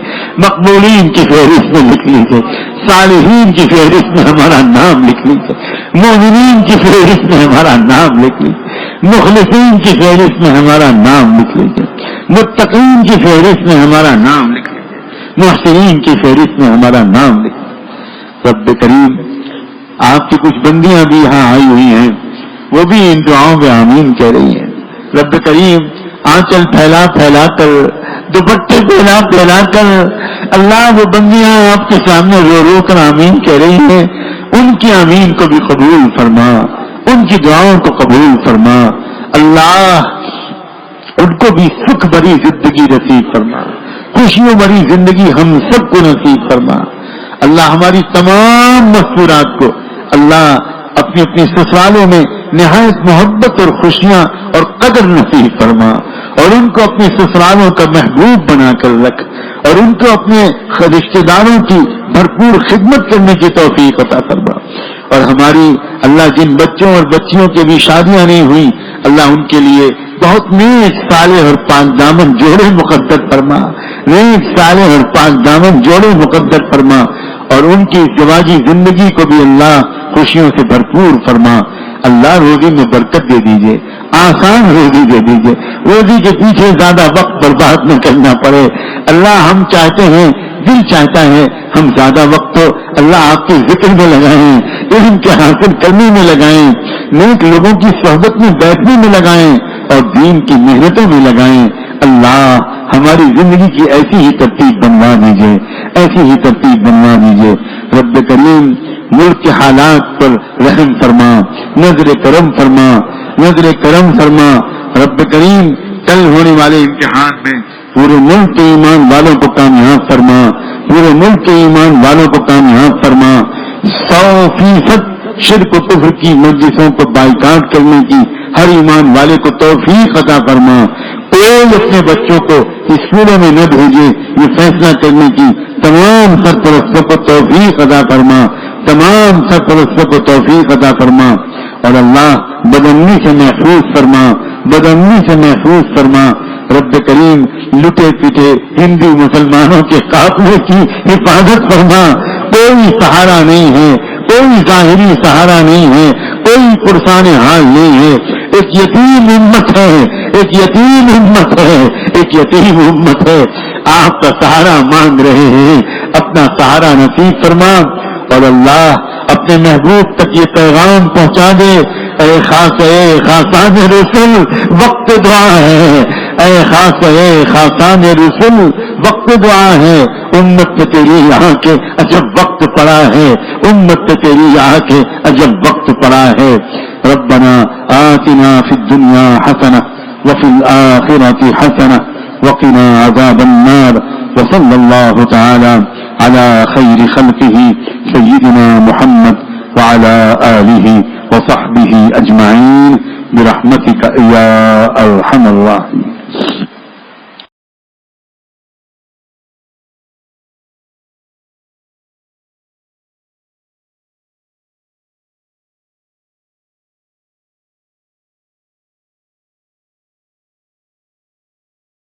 Speaker 1: مقبولین کی فہرست میں لکھ لیجیے، صالحین کی فہرست میں ہمارا نام لکھ لیجیے، مومنین کی فہرست میں ہمارا نام لکھ لیجیے، مخلصین کی فہرست میں ہمارا نام لکھ لیجیے، متقین کی فہرست میں ہمارا نام لکھ لیجیے، محسنین کی فہرست میں ہمارا نام لکھ لیجیے. رب کریم، آپ کی کچھ بندیاں بھی یہاں آئی ہوئی ہیں، وہ بھی ان دعاؤں میں آمین کہہ رہی ہیں. رب کریم، آنچل پھیلا پھیلا کر، دوپٹے پھیلا پھیلا کر اللہ وہ بندیاں آپ کے سامنے رو رو کر آمین کہہ رہی ہیں، ان کی آمین کو بھی قبول فرما، ان کی دعاؤں کو قبول فرما. اللہ ان کو بھی سکھ بھری زندگی نصیب فرما، خوشیوں بھری زندگی ہم سب کو نصیب فرما. اللہ ہماری تمام مستورات کو اللہ اپنی اپنی سسرالوں میں نہایت محبت اور خوشیاں اور قدر نصیب فرما، اور ان کو اپنے سسرالوں کا محبوب بنا کر رکھ، اور ان کو اپنے رشتے داروں کی بھرپور خدمت کرنے کی توفیق عطا فرما۔ اور ہماری اللہ جن بچوں اور بچیوں کی بھی شادیاں نہیں ہوئی، اللہ ان کے لیے بہت نیک صالح اور پاک دامن جوڑے مقدر فرما، نیک صالح اور پاک دامن جوڑے مقدر فرما، اور ان کی زواجی زندگی کو بھی اللہ خوشیوں سے بھرپور فرما۔ اللہ روزی میں برکت دے دیجئے، آسان روزی دے دیجئے، روزی کے پیچھے زیادہ وقت برباد نہ کرنا پڑے۔ اللہ ہم چاہتے ہیں، دل چاہتا ہے ہم زیادہ وقت تو اللہ آپ کے ذکر میں لگائیں، علم کے حاصل کرنے میں لگائیں، نیک لوگوں کی صحبت میں بیٹھنے میں لگائیں، اور دین کی محنتوں میں لگائیں۔ اللہ ہماری زندگی کی ایسی ہی ترتیب بنوا دیجئے، ایسی ہی ترتیب بنوا دیجئے۔ رب کریم ملک کے حالات پر رحم فرما، نظر کرم فرما، نظر کرم فرما۔ رب کریم کل ہونے والے امتحان میں پورے ملک کے ایمان والوں کو کامیاب فرما، پورے ملک کے ایمان والوں کو کامیاب فرما۔ 100% شرک و کفر کی مجلسوں کو بائیکاٹ کرنے کی ہر ایمان والے کو توفیق عطا فرما۔ کوئی اپنے بچوں کو اسکولوں میں نہ بھیجے، یہ فیصلہ کرنے کی تمام سرپرستوں کو توفیق عطا فرما، تمام سرپرستوں کو توفیق عطا فرما۔ اور اللہ بدامنی سے محفوظ فرما، بدامنی سے محفوظ فرما۔ رب کریم لٹے پیٹے ہندو مسلمانوں کے قافلے کی حفاظت فرما۔ کوئی سہارا نہیں ہے، کوئی ظاہری سہارا نہیں ہے، کوئی پرسان حال نہیں ہے۔ ایک یتیم امت ہے، ایک یتیم امت ہے، ایک یتیم امت ہے۔ آپ کا سہارا مانگ رہے ہیں، اپنا سہارا نصیب فرما۔ اور اللہ اپنے محبوب تک یہ پیغام پہنچا دے، اے خاصان رسول وقت دعا ہے، اے خاصان رسول وقت دعا ہے۔ امت پہ تیری یہاں کے عجب وقت پڑا ہے، امت پہ تیری یہاں کے عجب وقت پڑا ہے۔ ربنا آتنا فی الدنیا حسنہ وفی الآخرۃ حسنہ وقنا عذاب النار۔ وصلی اللہ تعالی علی خیر خلقہ سیدنا محمد وعلی آلہ وصحبہ اجمعین برحمتک یا ارحم الراحمین۔